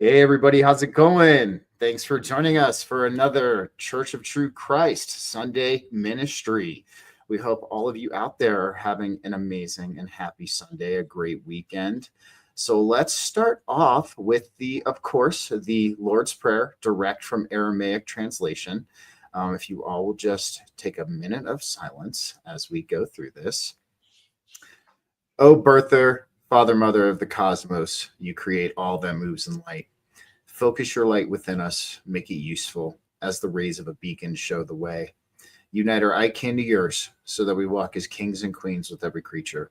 Hey, everybody, how's it going? Thanks for joining us for another Church of True Christ Sunday ministry. We hope all of you out there are having an amazing and happy Sunday, a great weekend. So let's start off with of course, the Lord's Prayer, direct from Aramaic translation. If you all will just take a minute of silence as we go through this. O birther, Father, Mother of the cosmos, you create all that moves in light. Focus your light within us, make it useful, as the rays of a beacon show the way. Unite our eye kin to yours, so that we walk as kings and queens with every creature.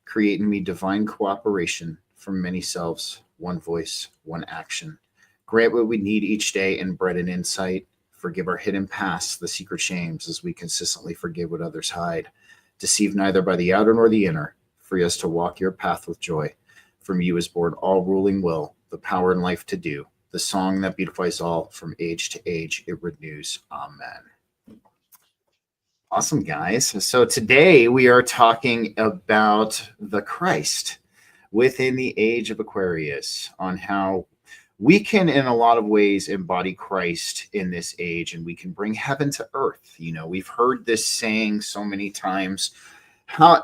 Create in me divine cooperation from many selves, one voice, one action. Grant what we need each day in bread and insight. Forgive our hidden pasts, the secret shames, as we consistently forgive what others hide. Deceive neither by the outer nor the inner. Free us to walk your path with joy. From you is born all ruling will, the power and life to do. The song that beautifies all, from age to age, it renews. Amen. Awesome, guys. So today we are talking about the Christ within the age of Aquarius, on how we can, in a lot of ways, embody Christ in this age, and we can bring heaven to earth. You know, we've heard this saying so many times. How,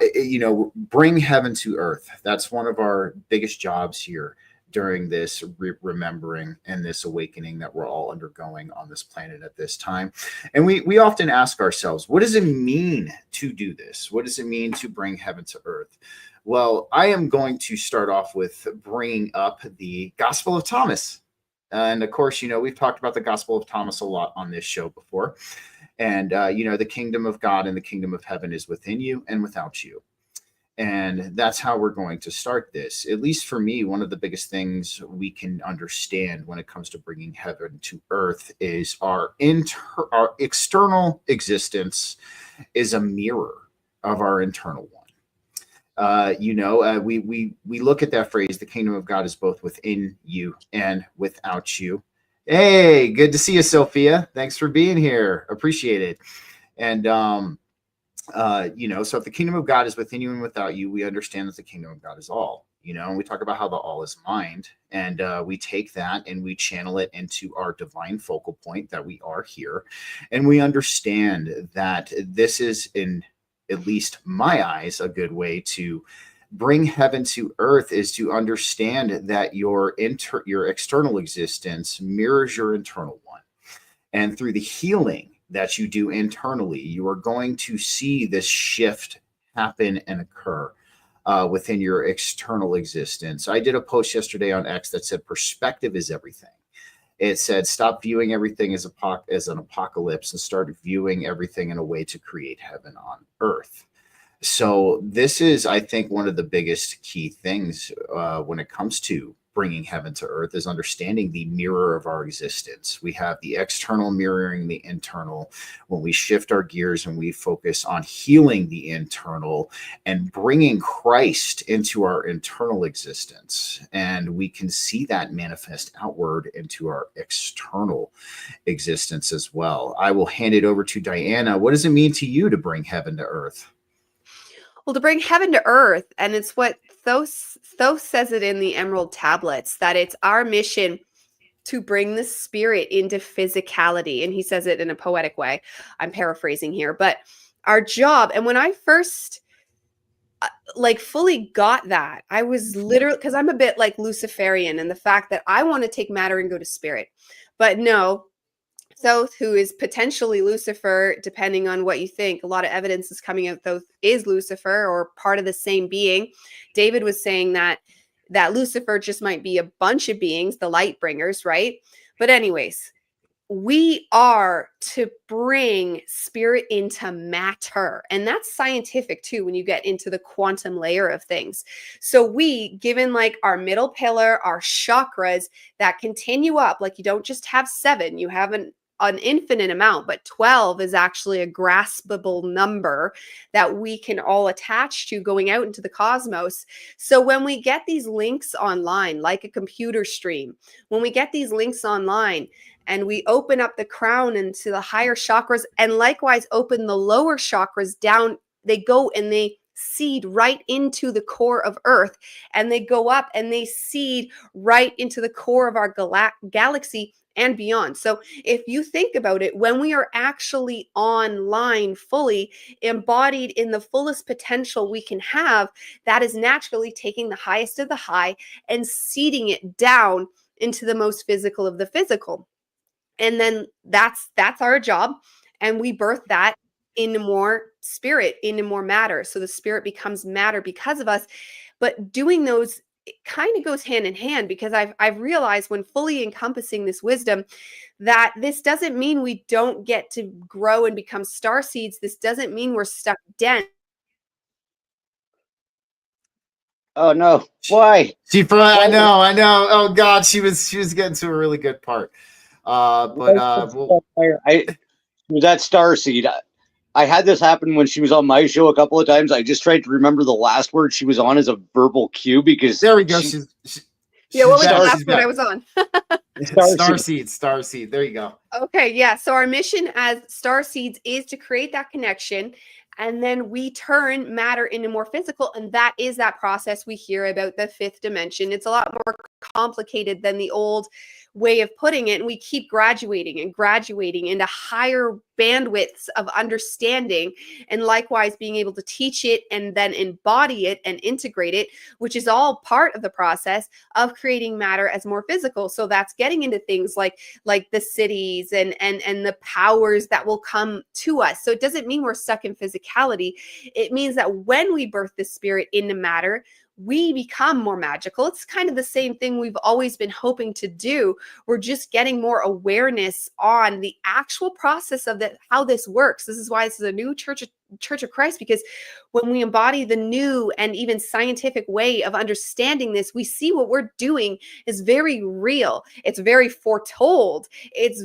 bring heaven to earth. That's one of our biggest jobs here during this remembering and this awakening that we're all undergoing on this planet at this time. And we often ask ourselves, what does it mean to do this? What does it mean to bring heaven to earth? Well, I am going to start off with bringing up the Gospel of Thomas. And of course, we've talked about the Gospel of Thomas a lot on this show before. And, the kingdom of God and the kingdom of heaven is within you and without you. And that's how we're going to start this. At least for me, one of the biggest things we can understand when it comes to bringing heaven to earth is our external existence is a mirror of our internal one. We look at that phrase, the kingdom of God is both within you and without you. Hey, good to see you, Sophia. Thanks for being here. Appreciate it. And, so if the kingdom of God is within you and without you, we understand that the kingdom of God is all, and we talk about how the all is mind, and we take that and we channel it into our divine focal point that we are here. And we understand that this is, in at least my eyes, a good way to bring heaven to earth is to understand that your external existence mirrors your internal one. And through the healing that you do internally, you are going to see this shift happen and occur within your external existence. I did a post yesterday on X that said perspective is everything. It said stop viewing everything as an apocalypse and start viewing everything in a way to create heaven on earth. So this is, I think, one of the biggest key things when it comes to bringing heaven to earth is understanding the mirror of our existence. We have the external mirroring the internal. When we shift our gears and we focus on healing the internal and bringing Christ into our internal existence, and we can see that manifest outward into our external existence as well. I will hand it over to Diana. What does it mean to you to bring heaven to earth? Well, to bring heaven to earth, and it's what Thoth says it in the Emerald Tablets, that it's our mission to bring the spirit into physicality. And he says it in a poetic way. I'm paraphrasing here, but our job, and when I first fully got that, I was literally, because I'm a bit like Luciferian, and the fact that I want to take matter and go to spirit. But no, Thoth, who is potentially Lucifer, depending on what you think. A lot of evidence is coming out Thoth is Lucifer or part of the same being. David was saying that Lucifer just might be a bunch of beings, the light bringers, right? But anyways, we are to bring spirit into matter. And that's scientific too, when you get into the quantum layer of things. So we, given like our middle pillar, our chakras that continue up, like you don't just have 7, you have an infinite amount, but 12 is actually a graspable number that we can all attach to going out into the cosmos. So when we get these links online, like a computer stream, when we get these links online and we open up the crown into the higher chakras and likewise open the lower chakras down, they go and they seed right into the core of Earth, and they go up and they seed right into the core of our galaxy and beyond. So if you think about it, when we are actually online fully embodied in the fullest potential we can have, that is naturally taking the highest of the high and seeding it down into the most physical of the physical. And then that's our job, and we birth that into more spirit, into more matter. So the spirit becomes matter because of us. But doing those, it kind of goes hand in hand, because I've realized, when fully encompassing this wisdom, that this doesn't mean we don't get to grow and become star seeds. This doesn't mean we're stuck dead. Oh no! Why? I know. Oh God, she was getting to a really good part. Well, She was at Starseed. I had this happen when she was on my show a couple of times. I just tried to remember the last word she was on as a verbal cue, because there we go. Yeah, what was the back. last one I was on? Starseed. There you go. Okay, yeah. So our mission as star seeds is to create that connection, and then we turn matter into more physical, and that is that process we hear about, the fifth dimension. It's a lot more complicated than the old way of putting it, and we keep graduating and graduating into higher bandwidths of understanding, and likewise being able to teach it and then embody it and integrate it, which is all part of the process of creating matter as more physical. So that's getting into things like the cities and the powers that will come to us. So it doesn't mean we're stuck in physicality. It means that when we birth the spirit into matter, we become more magical. It's kind of the same thing we've always been hoping to do. We're just getting more awareness on the actual process of how this works. This is why this is a new Church of Christ, because when we embody the new and even scientific way of understanding this, we see what we're doing is very real. It's very foretold. It's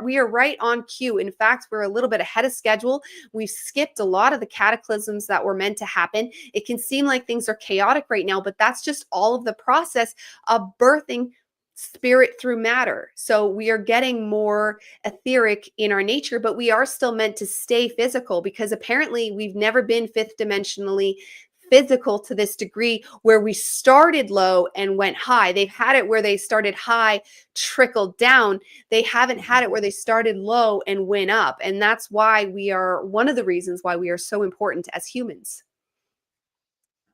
we are right on cue. In fact, we're a little bit ahead of schedule. We've skipped a lot of the cataclysms that were meant to happen. It can seem like things are chaotic right now, but that's just all of the process of birthing spirit through matter. So we are getting more etheric in our nature, but we are still meant to stay physical, because apparently we've never been fifth dimensionally physical to this degree, where we started low and went high. They've had it where they started high, trickled down. They haven't had it where they started low and went up. And that's why one of the reasons why we are so important as humans.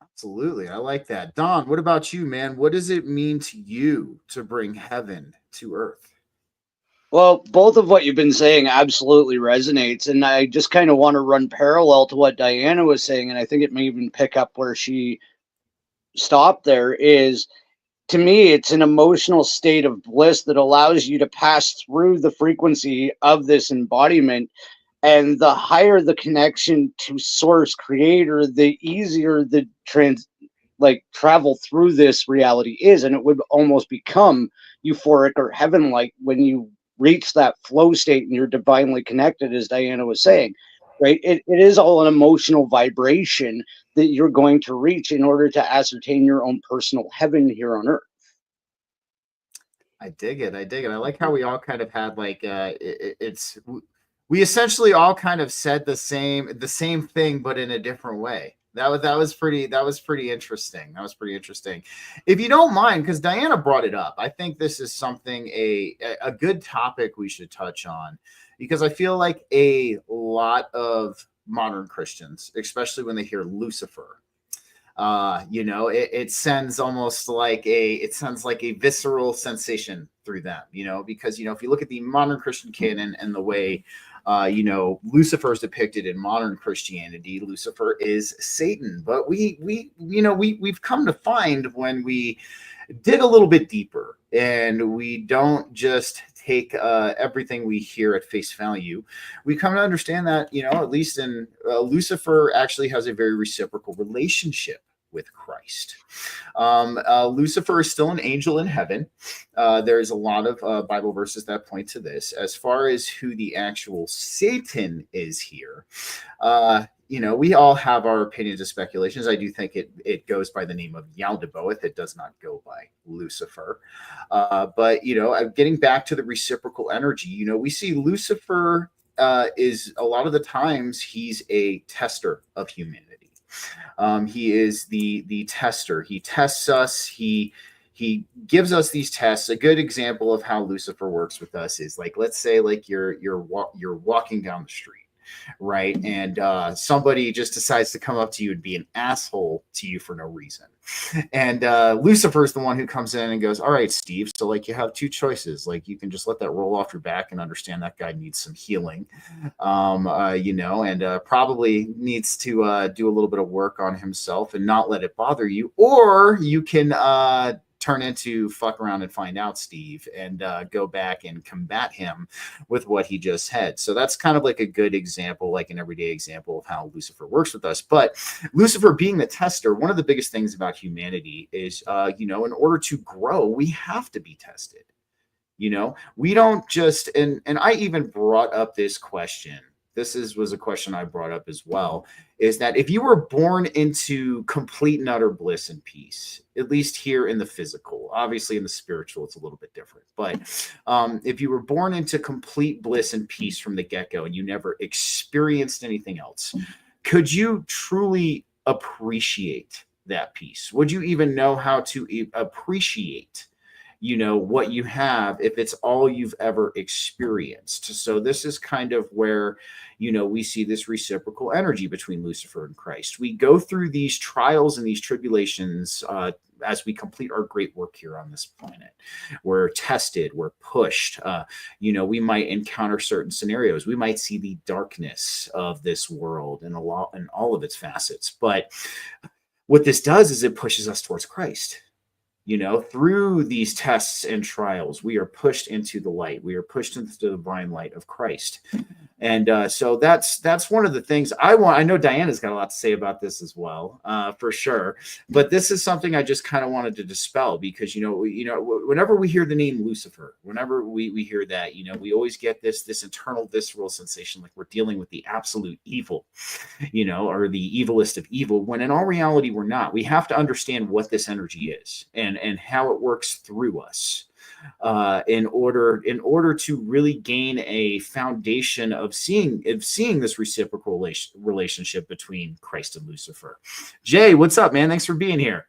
Absolutely. I like that. Don, what about you, man? What does it mean to you to bring heaven to earth? Well, both of what you've been saying absolutely resonates, and I just kind of want to run parallel to what Diana was saying, and I think it may even pick up where she stopped there. Is, to me, it's an emotional state of bliss that allows you to pass through the frequency of this embodiment. And the higher the connection to source creator, the easier the travel through this reality is. And it would almost become euphoric or heaven-like when you reach that flow state and you're divinely connected, as Diana was saying, right? It is all an emotional vibration that you're going to reach in order to ascertain your own personal heaven here on earth. I dig it. I like how we all kind of had we essentially all kind of said the same thing, but in a different way. That was pretty interesting. That was pretty interesting. If you don't mind, because Diana brought it up, I think this is something a good topic we should touch on, because I feel like a lot of modern Christians, especially when they hear Lucifer, it sends like a visceral sensation through them, because if you look at the modern Christian canon and the way Lucifer is depicted in modern Christianity, Lucifer is Satan. But we've come to find, when we dig a little bit deeper and we don't just take everything we hear at face value, we come to understand that, at least in Lucifer actually has a very reciprocal relationship with Christ. Lucifer is still an angel in heaven. There's a lot of Bible verses that point to this. As far as who the actual Satan is here, we all have our opinions and speculations. I do think it goes by the name of Yaldabaoth. It does not go by Lucifer. But getting back to the reciprocal energy, we see Lucifer is, a lot of the times, he's a tester of humanity. He is the tester. He tests us. He gives us these tests. A good example of how Lucifer works with us is like, let's say like you're walking down the street, right? And somebody just decides to come up to you and be an asshole to you for no reason. And Lucifer's the one who comes in and goes, all right, Steve, so like you have two choices. Like you can just let that roll off your back and understand that guy needs some healing, and probably needs to do a little bit of work on himself and not let it bother you. Or you can turn into fuck around and find out, Steve, and go back and combat him with what he just had. So that's kind of like a good example, like an everyday example of how Lucifer works with us. But Lucifer being the tester, one of the biggest things about humanity is, in order to grow, we have to be tested. We don't just, and I even brought up this question. Was a question I brought up as well, is that if you were born into complete and utter bliss and peace, at least here in the physical, obviously in the spiritual, it's a little bit different. But if you were born into complete bliss and peace from the get-go and you never experienced anything else, could you truly appreciate that peace? Would you even know how to appreciate what you have if it's all you've ever experienced? So this is kind of where we see this reciprocal energy between Lucifer and Christ. We go through these trials and these tribulations as we complete our great work here on this planet. We're tested, we're pushed. We might encounter certain scenarios. We might see the darkness of this world and all of its facets. But what this does is it pushes us towards Christ. Through these tests and trials, we are pushed into the light. We are pushed into the divine light of Christ. And so that's one of the things I know Diana's got a lot to say about this as well, for sure. But this is something I just kind of wanted to dispel because, whenever we hear the name Lucifer, whenever we hear that, we always get this internal visceral sensation like we're dealing with the absolute evil, or the evilest of evil, when in all reality, we're not. We have to understand what this energy is and how it works through us. In order to really gain a foundation of seeing this reciprocal relationship between Christ and Lucifer. Jay, what's up, man? Thanks for being here.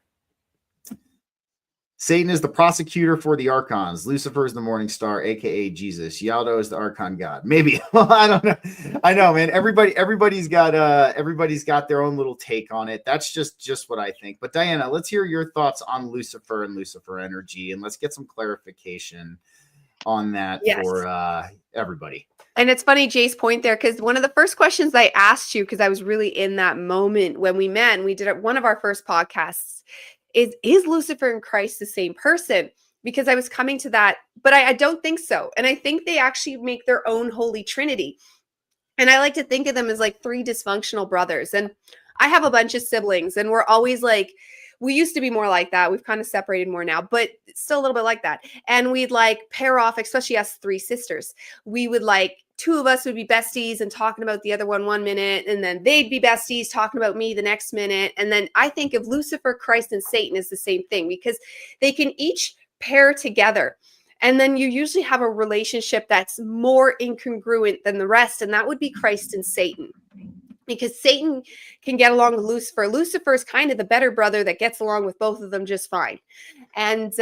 Satan is the prosecutor for the archons. Lucifer is the morning star, aka Jesus. Yaldo is the archon god. Maybe. I don't know. I know, man. Everybody's got their own little take on it. That's just what I think. But Diana, let's hear your thoughts on Lucifer and Lucifer energy, and let's get some clarification on that for everybody. And it's funny, Jay's point there, because one of the first questions I asked you, because I was really in that moment when we met and we did one of our first podcasts, is Lucifer and Christ the same person? Because I was coming to that, but I don't think so. And I think they actually make their own holy trinity. And I like to think of them as like three dysfunctional brothers. And I have a bunch of siblings, and we're always like, we used to be more like that. We've kind of separated more now, but it's still a little bit like that. And we'd like pair off, especially us three sisters. We would like, two of us would be besties and talking about the other one minute, and then they'd be besties talking about me the next minute. And then I think of Lucifer, Christ, and Satan as the same thing because they can each pair together. And then you usually have a relationship that's more incongruent than the rest, and that would be Christ and Satan. Because Satan can get along with Lucifer. Lucifer is kind of the better brother that gets along with both of them just fine. And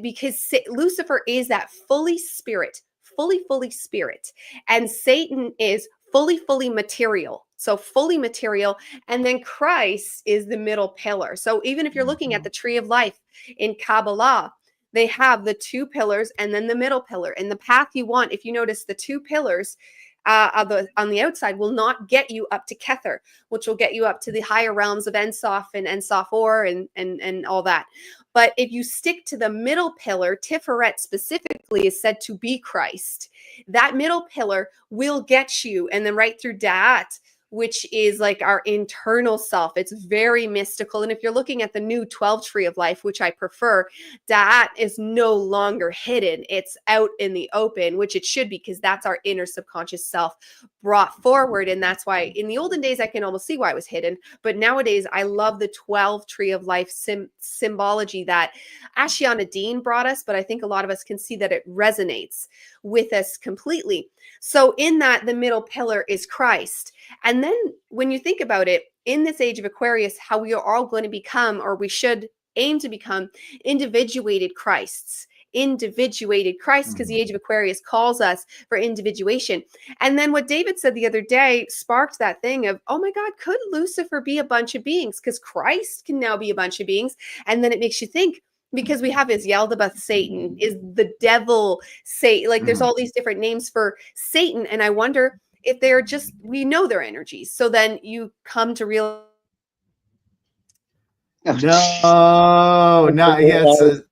because Lucifer is that fully spirit, fully spirit. And Satan is fully material. So fully material. And then Christ is the middle pillar. So even if you're looking at the tree of life in Kabbalah, they have the two pillars and then the middle pillar. And the path you want, if you notice the two pillars, on the outside will not get you up to Kether, which will get you up to the higher realms of Ensof and Ensof-Or and all that. But if you stick to the middle pillar, Tiferet specifically is said to be Christ. That middle pillar will get you, and then right through Da'at, which is like our internal self. It's very mystical. And if you're looking at the new 12 tree of life, which I prefer, Da'at is no longer hidden. It's out in the open, which it should be, because that's our inner subconscious self brought forward. And that's why in the olden days, I can almost see why it was hidden. But nowadays, I love the 12 tree of life symbology that Ashiana Dean brought us. But I think a lot of us can see that it resonates with us completely. So in that, the middle pillar is Christ. And then when you think about it, in this age of Aquarius, how we are all going to become, or we should aim to become, individuated Christs. Individuated Christ, because the age of Aquarius calls us for individuation. And then what David said the other day sparked that thing of, oh my God, could Lucifer be a bunch of beings? Because Christ can now be a bunch of beings. And then it makes you think, because we have is Yaldabaoth Satan, is the devil Satan, like there's all these different names for Satan. And I wonder if they're just, we know their energies. So then you come to realize. No, not yet.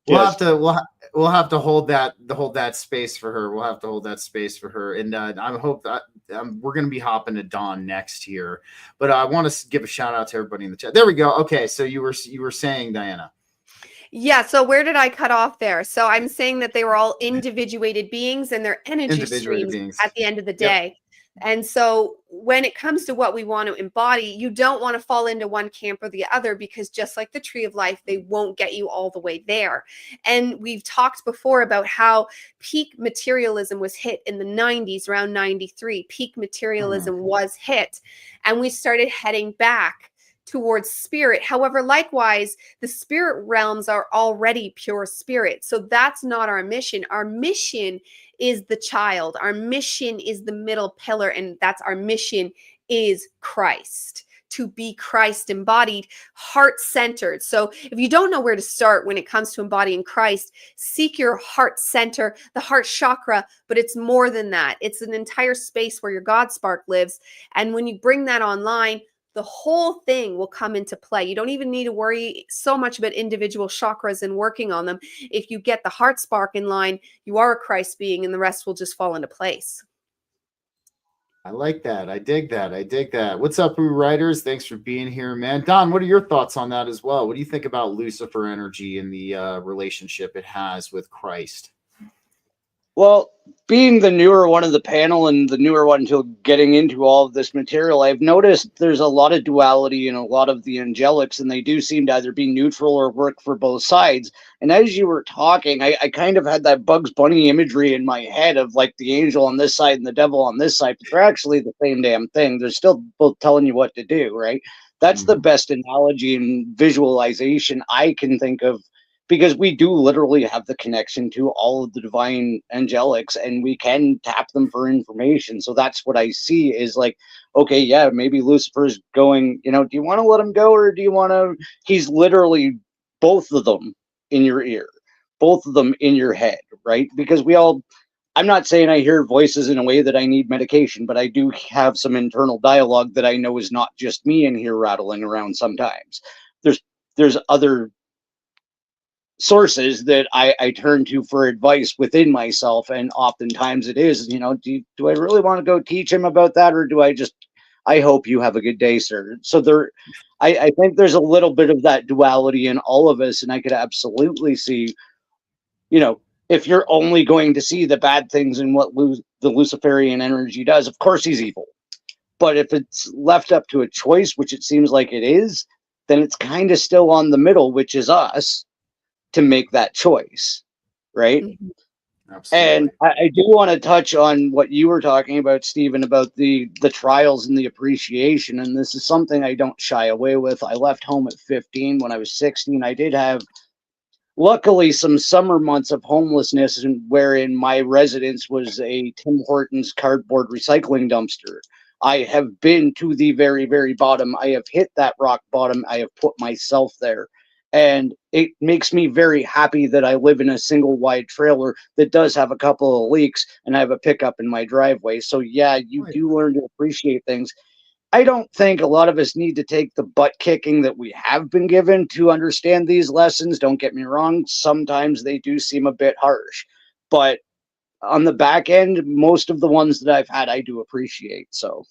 We'll have to hold that space for her. We'll have to hold that space for her. And I hope that we're going to be hopping to Dawn next year. But I want to give a shout out to everybody in the chat. There we go. Okay, so you were saying, Diana. Yeah. So where did I cut off there? So I'm saying that they were all individuated beings and their energy streams at the end of the day. Yep. And so when it comes to what we want to embody, you don't want to fall into one camp or the other, because just like the tree of life, they won't get you all the way there. And we've talked before about how peak materialism was hit in the 90s, around 93. Peak materialism was hit, and we started heading back towards spirit. However, likewise, the spirit realms are already pure spirit. So that's not our mission. Our mission is the child. Our mission is the middle pillar, and that's our mission is Christ. To be Christ embodied, heart-centered. So if you don't know where to start when it comes to embodying Christ, seek your heart center, the heart chakra, but it's more than that. It's an entire space where your God spark lives. And when you bring that online, the whole thing will come into play. You don't even need to worry so much about individual chakras and working on them. If you get the heart spark in line, you are a Christ being, and the rest will just fall into place. I like that. I dig that. I dig that. What's up, Woo Riders? Thanks for being here, man. Don, what are your thoughts on that as well? What do you think about Lucifer energy and the relationship it has with Christ? Well, being the newer one of the panel and the newer one to getting into all of this material, I've noticed there's a lot of duality in a lot of the angelics, and they do seem to either be neutral or work for both sides. And as you were talking, I kind of had that Bugs Bunny imagery in my head of like the angel on this side and the devil on this side, but they're actually the same damn thing. They're still both telling you what to do, right? That's the best analogy and visualization I can think of, because we do literally have the connection to all of the divine angelics, and we can tap them for information. So that's what I see is like, okay, yeah, maybe Lucifer's going, do you want to let him go, or do you want to, he's literally both of them in your ear, both of them in your head, right? Because I'm not saying I hear voices in a way that I need medication, but I do have some internal dialogue that I know is not just me in here rattling around sometimes. There's other sources that I turn to for advice within myself, and oftentimes it is, do I really want to go teach him about that, or do I hope you have a good day, sir? So I think there's a little bit of that duality in all of us, and I could absolutely see, if you're only going to see the bad things in what the Luciferian energy does, of course he's evil. But if it's left up to a choice, which it seems like it is, then it's kind of still on the middle, which is us, to make that choice, right? Absolutely. And I do want to touch on what you were talking about, Stephen, about the trials and the appreciation. And this is something I don't shy away with. I left home at 15. When I was 16, I did have, luckily, some summer months of homelessness, wherein my residence was a Tim Hortons cardboard recycling dumpster. I have been to the very, very bottom. I have hit that rock bottom. I have put myself there. And it makes me very happy that I live in a single wide trailer that does have a couple of leaks, and I have a pickup in my driveway. So yeah, you do learn to appreciate things. I don't think a lot of us need to take the butt kicking that we have been given to understand these lessons. Don't get me wrong. Sometimes they do seem a bit harsh, but on the back end, most of the ones that I've had, I do appreciate. So.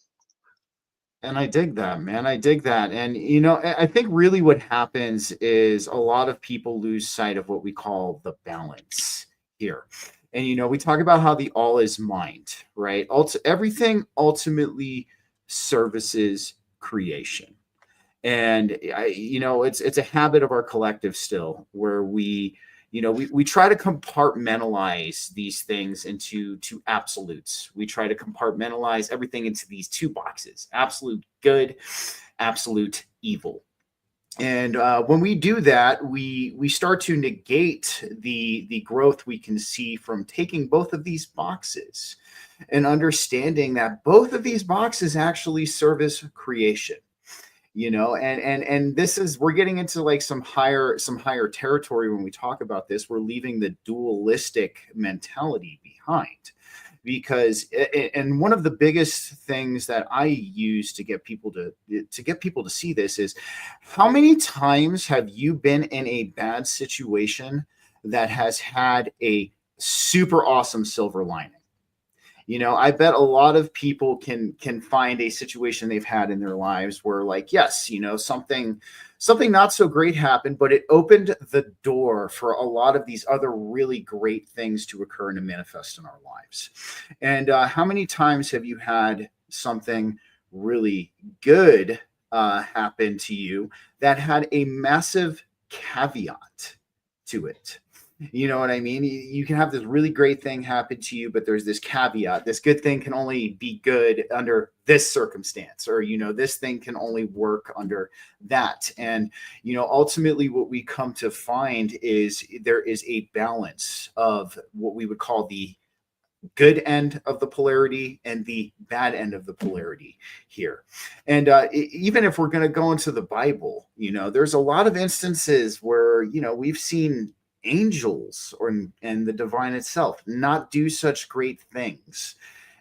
And I dig that, man. I dig that. And, I think really what happens is a lot of people lose sight of what we call the balance here. And, we talk about how the all is mind, right? Everything ultimately services creation. And, it's a habit of our collective still, where we, we try to compartmentalize these things into absolutes. We try to compartmentalize everything into these two boxes: absolute good, absolute evil. And when we do that, we start to negate the growth we can see from taking both of these boxes and understanding that both of these boxes actually service creation. And this is, we're getting into like some higher territory when we talk about this. We're leaving the dualistic mentality behind, because and one of the biggest things that I use to get people to see this is, how many times have you been in a bad situation that has had a super awesome silver lining? I bet a lot of people can find a situation they've had in their lives where, like, yes, something not so great happened, but it opened the door for a lot of these other really great things to occur and to manifest in our lives. And how many times have you had something really good happen to you that had a massive caveat to it? You know what I mean? You can have this really great thing happen to you, but there's this caveat. This good thing can only be good under this circumstance, or, this thing can only work under that. And, ultimately what we come to find is there is a balance of what we would call the good end of the polarity and the bad end of the polarity here. And even if we're going to go into the Bible, there's a lot of instances where, we've seen angels and the divine itself not do such great things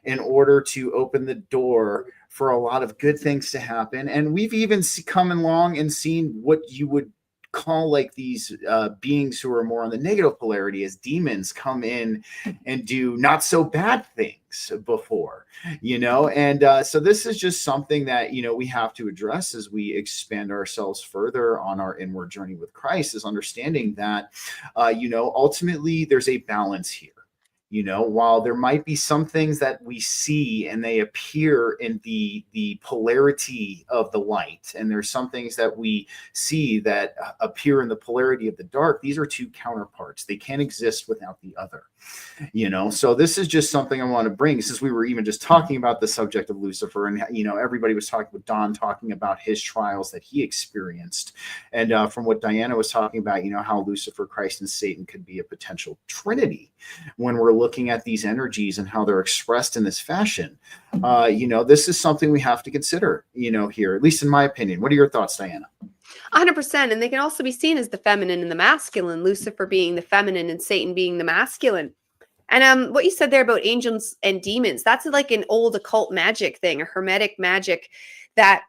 in order to open the door for a lot of good things to happen. And we've even come along and seen what you would call like these beings who are more on the negative polarity as demons come in and do not so bad things before, and so this is just something that we have to address as we expand ourselves further on our inward journey with Christ, is understanding that ultimately there's a balance here. While there might be some things that we see and they appear in the polarity of the light, and there's some things that we see that appear in the polarity of the dark, these are two counterparts. They can't exist without the other. So this is just something I want to bring, since we were even just talking about the subject of Lucifer, and everybody was talking with Don, talking about his trials that he experienced, and from what Diana was talking about, how Lucifer, Christ, and Satan could be a potential trinity when we're looking at these energies and how they're expressed in this fashion. This is something we have to consider, here, at least in my opinion. What are your thoughts, Diana? 100%. And they can also be seen as the feminine and the masculine, Lucifer being the feminine and Satan being the masculine. And what you said there about angels and demons, that's like an old occult magic thing, a hermetic magic, that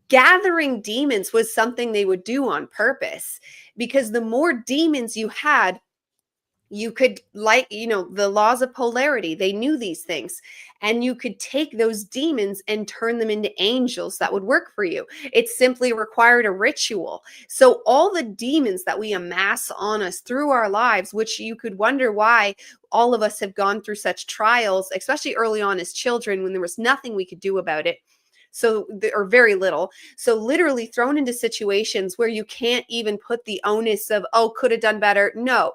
gathering demons was something they would do on purpose, because the more demons you had, you could, like, the laws of polarity, they knew these things, and you could take those demons and turn them into angels that would work for you. It simply required a ritual. So all the demons that we amass on us through our lives, which you could wonder why all of us have gone through such trials, especially early on as children, when there was nothing we could do about it. Or very little. So literally thrown into situations where you can't even put the onus of, could have done better. No,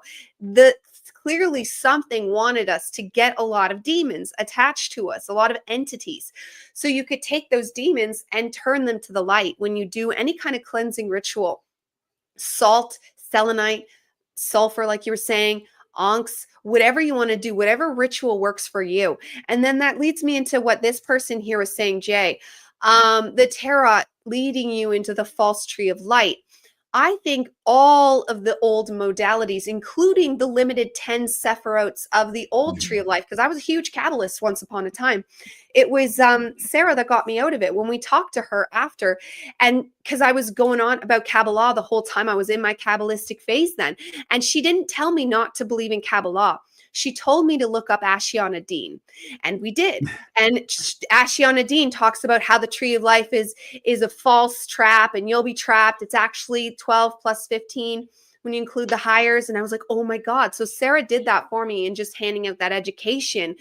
clearly something wanted us to get a lot of demons attached to us, a lot of entities. So you could take those demons and turn them to the light when you do any kind of cleansing ritual. Salt, selenite, sulfur, like you were saying, onks, whatever you want to do, whatever ritual works for you. And then that leads me into what this person here was saying, Jay. The tarot leading you into the false tree of light. I think all of the old modalities, including the limited 10 sephirotes of the old tree of life, because I was a huge Kabbalist once upon a time. It was Sarah that got me out of it when we talked to her after. And because I was going on about Kabbalah the whole time, I was in my Kabbalistic phase then. And she didn't tell me not to believe in Kabbalah. She told me to look up Ashiana Dean, and we did. And Ashiana Dean talks about how the tree of life is a false trap, and you'll be trapped. It's actually 12 plus 15 when you include the hires. And I was like, oh my God. So Sarah did that for me, and just handing out that education.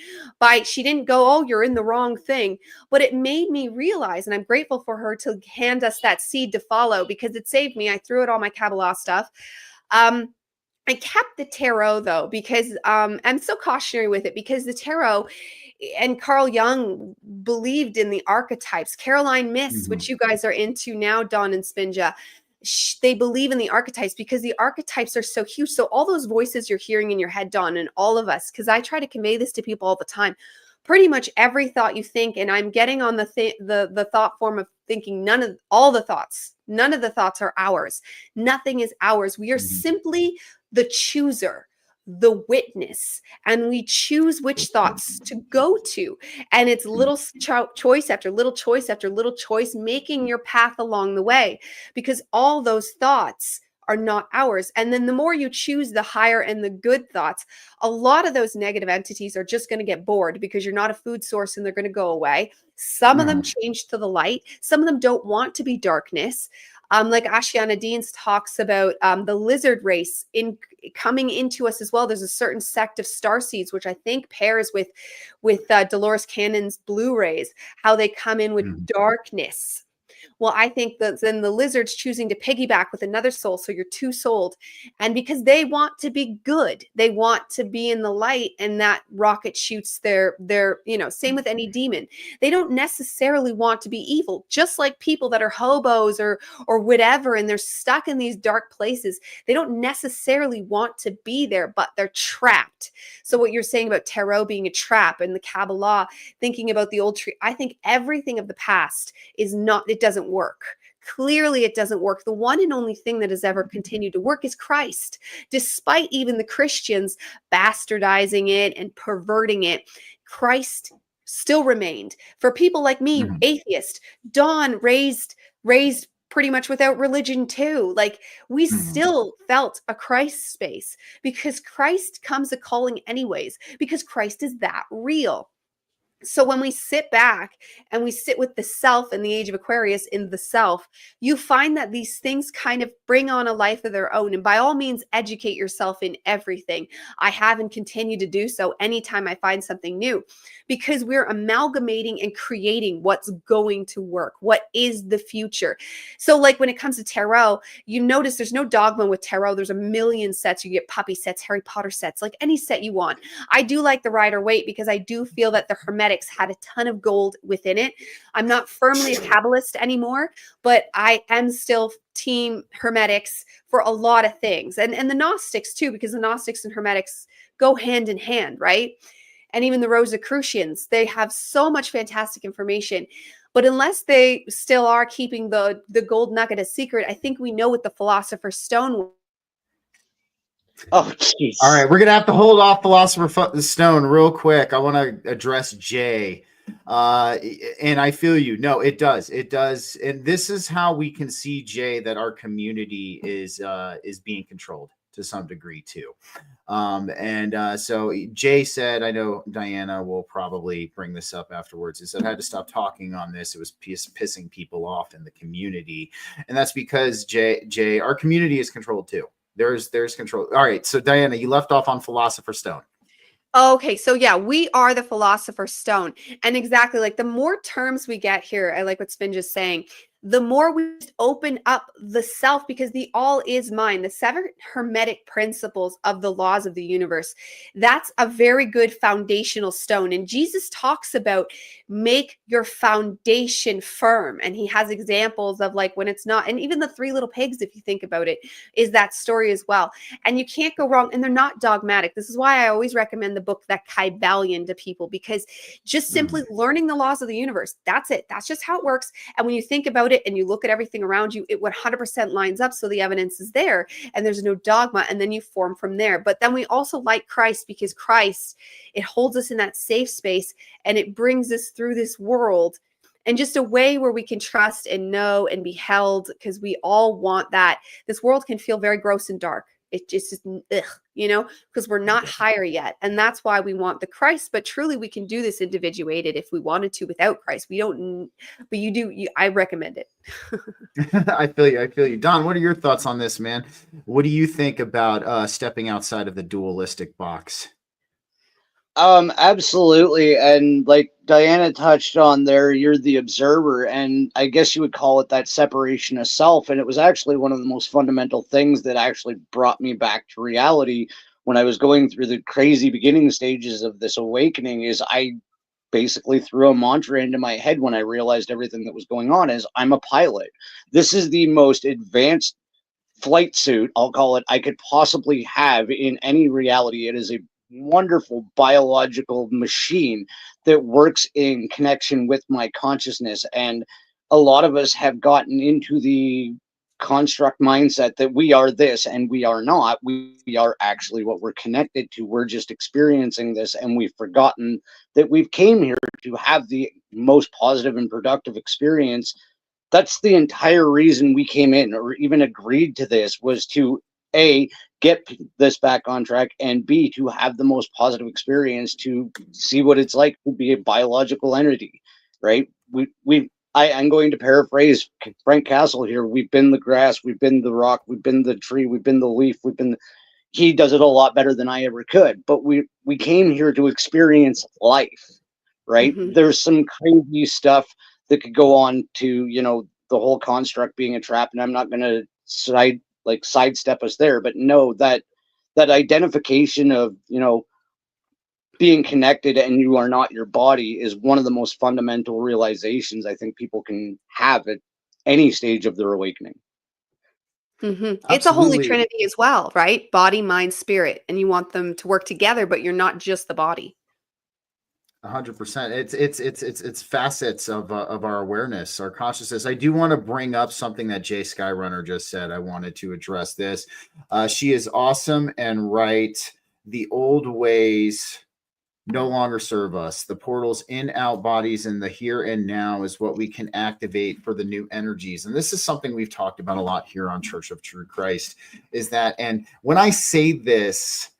She didn't go, oh, you're in the wrong thing. But it made me realize, and I'm grateful for her to hand us that seed to follow, because it saved me. I threw out all my Kabbalah stuff. I kept the tarot though, because I'm so cautionary with it, because the tarot and Carl Jung believed in the archetypes. Caroline Myss, which you guys are into now, Dawn and Spinja, they believe in the archetypes because the archetypes are so huge. So all those voices you're hearing in your head, Dawn, and all of us, because I try to convey this to people all the time, pretty much every thought you think, and I'm getting on the thought form of thinking none of the thoughts are ours. Nothing is ours. We are simply the chooser, the witness, and we choose which thoughts to go to. And it's little choice after little choice after little choice, making your path along the way, because all those thoughts are not ours. And then the more you choose the higher and the good thoughts, a lot of those negative entities are just going to get bored because you're not a food source and they're going to go away. Some of them change to the light. Some of them don't want to be darkness. Like Ashiana Deans talks about the lizard race in coming into us as well. There's a certain sect of starseeds, which I think pairs with Dolores Cannon's blue rays, how they come in with darkness. Well, I think that then the lizard's choosing to piggyback with another soul. So you're two-souled. And because they want to be good, they want to be in the light, and that rocket shoots their, same with any demon. They don't necessarily want to be evil, just like people that are hobos or whatever, and they're stuck in these dark places. They don't necessarily want to be there, but they're trapped. So what you're saying about tarot being a trap and the Kabbalah, thinking about the old tree, I think everything of the past is not, it doesn't work. Clearly, it doesn't work. The one and only thing that has ever continued to work is Christ. Despite even the Christians bastardizing it and perverting it, Christ still remained. For people like me, atheist, Dawn raised pretty much without religion too. Like, we still felt a Christ space because Christ comes a calling anyways, because Christ is that real. So when we sit back and we sit with the self in the age of Aquarius, in the self, you find that these things kind of bring on a life of their own. And by all means, educate yourself in everything. I have and continue to do so anytime I find something new, because we're amalgamating and creating what's going to work. What is the future? So like when it comes to tarot, you notice there's no dogma with tarot. There's a million sets. You get puppy sets, Harry Potter sets, like any set you want. I do like the Rider-Waite because I do feel that the Hermetic had a ton of gold within it. I'm not firmly a Kabbalist anymore, but I am still team Hermetics for a lot of things. And the Gnostics too, because the Gnostics and Hermetics go hand in hand, right? And even the Rosicrucians, they have so much fantastic information. But unless they still are keeping the gold nugget a secret, I think we know what the Philosopher's Stone. Oh, jeez. All right, we're gonna have to hold off Philosopher's Stone real quick. I want to address Jay, and I feel you. No, it does, and this is how we can see, Jay, that our community is being controlled to some degree too. So Jay said, I know Diana will probably bring this up afterwards. He said I had to stop talking on this. It was pissing people off in the community, and that's because Jay, our community is controlled too. There's control. All right. So Diana, you left off on Philosopher's Stone. Okay. So yeah, we are the Philosopher's Stone. And exactly, like, the more terms we get here, I like what Spinja is saying, the more we open up the self, because the all is mind, the 7 Hermetic principles of the laws of the universe. That's a very good foundational stone. And Jesus talks about make your foundation firm. And he has examples of like when it's not, and even the 3 little pigs, if you think about it, is that story as well. And you can't go wrong. And they're not dogmatic. This is why I always recommend the book, That Kybalion, to people, because just simply learning the laws of the universe, that's it. That's just how it works. And when you think about it and you look at everything around you, it 100% lines up. So the evidence is there and there's no dogma, and then you form from there. But then we also like Christ, because Christ, it holds us in that safe space and it brings us through this world in just a way where we can trust and know and be held, because we all want that. This world can feel very gross and dark. It just, because we're not higher yet. And that's why we want the Christ. But truly, we can do this individuated if we wanted to without Christ. We don't, but you do. I recommend it. I feel you. Don, what are your thoughts on this, man? What do you think about stepping outside of the dualistic box? Absolutely. And like Diana touched on there, you're the observer, and I guess you would call it that separation of self. And it was actually one of the most fundamental things that actually brought me back to reality when I was going through the crazy beginning stages of this awakening. Is I basically threw a mantra into my head when I realized everything that was going on is I'm a pilot. This is the most advanced flight suit, I'll call it, I could possibly have in any reality. It is a wonderful biological machine that works in connection with my consciousness. And a lot of us have gotten into the construct mindset that we are this and we are not. We are actually what we're connected to. We're just experiencing this, and we've forgotten that we've came here to have the most positive and productive experience. That's the entire reason we came in or even agreed to this, was to A, get this back on track, and B, to have the most positive experience, to see what it's like to be a biological entity, right? I'm going to paraphrase Frank Castle here. We've been the grass, we've been the rock, we've been the tree, we've been the leaf, he does it a lot better than I ever could, but we came here to experience life, right? Mhm. There's some crazy stuff that could go on to, the whole construct being a trap, and I'm not going to sidestep us there, but no, that identification of, being connected and you are not your body is one of the most fundamental realizations I think people can have at any stage of their awakening. It's a holy Absolutely. trinity as well, right? Body, mind, spirit, and you want them to work together, but you're not just the body. 100%. It's facets of our awareness, our consciousness. I do want to bring up something that Jay Skyrunner just said. I wanted to address this. She is awesome and right. The old ways no longer serve us. The portals in, out, bodies, and the here and now is what we can activate for the new energies. And this is something we've talked about a lot here on Church of True Christ, is that, and when I say this,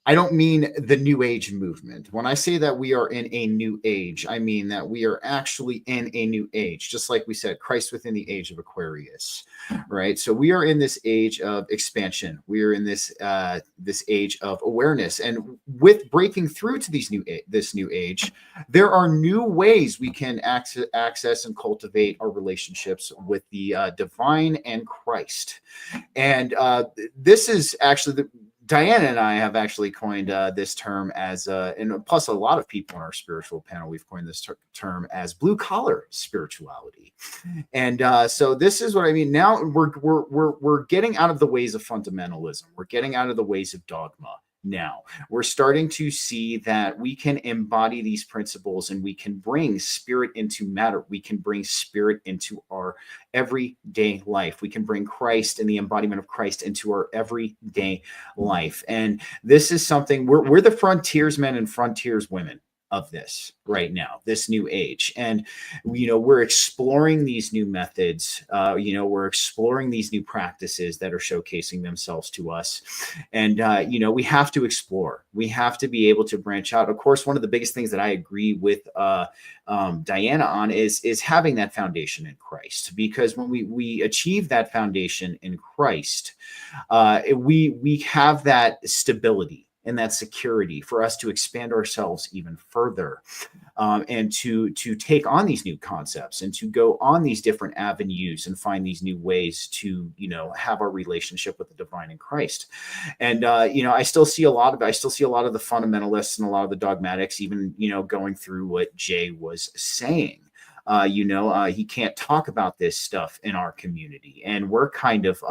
I don't mean the new age movement. When I say that we are in a new age, I mean that we are actually in a new age, just like we said, Christ within the age of Aquarius, right? So we are in this age of expansion. We are in this age of awareness, and with breaking through to this new age, there are new ways we can access and cultivate our relationships with the divine and Christ. And this is actually Diana and I have actually coined this term as, and plus a lot of people in our spiritual panel, we've coined this term as blue collar spirituality. And so this is what I mean. Now we're getting out of the ways of fundamentalism. We're getting out of the ways of dogma. Now we're starting to see that we can embody these principles and we can bring spirit into matter. We can bring spirit into our everyday life. We can bring Christ and the embodiment of Christ into our everyday life. And this is something we're the frontiersmen and frontierswomen of this right now, this new age. And we're exploring these new methods, we're exploring these new practices that are showcasing themselves to us. And we have to explore, we have to be able to branch out. Of course, one of the biggest things that I agree with Diana on is having that foundation in Christ, because when we achieve that foundation in Christ, we have that stability and that security for us to expand ourselves even further, and to take on these new concepts and to go on these different avenues and find these new ways to have our relationship with the divine in Christ. And I still see a lot of the fundamentalists and a lot of the dogmatics even going through what Jay was saying. He can't talk about this stuff in our community, and we're kind of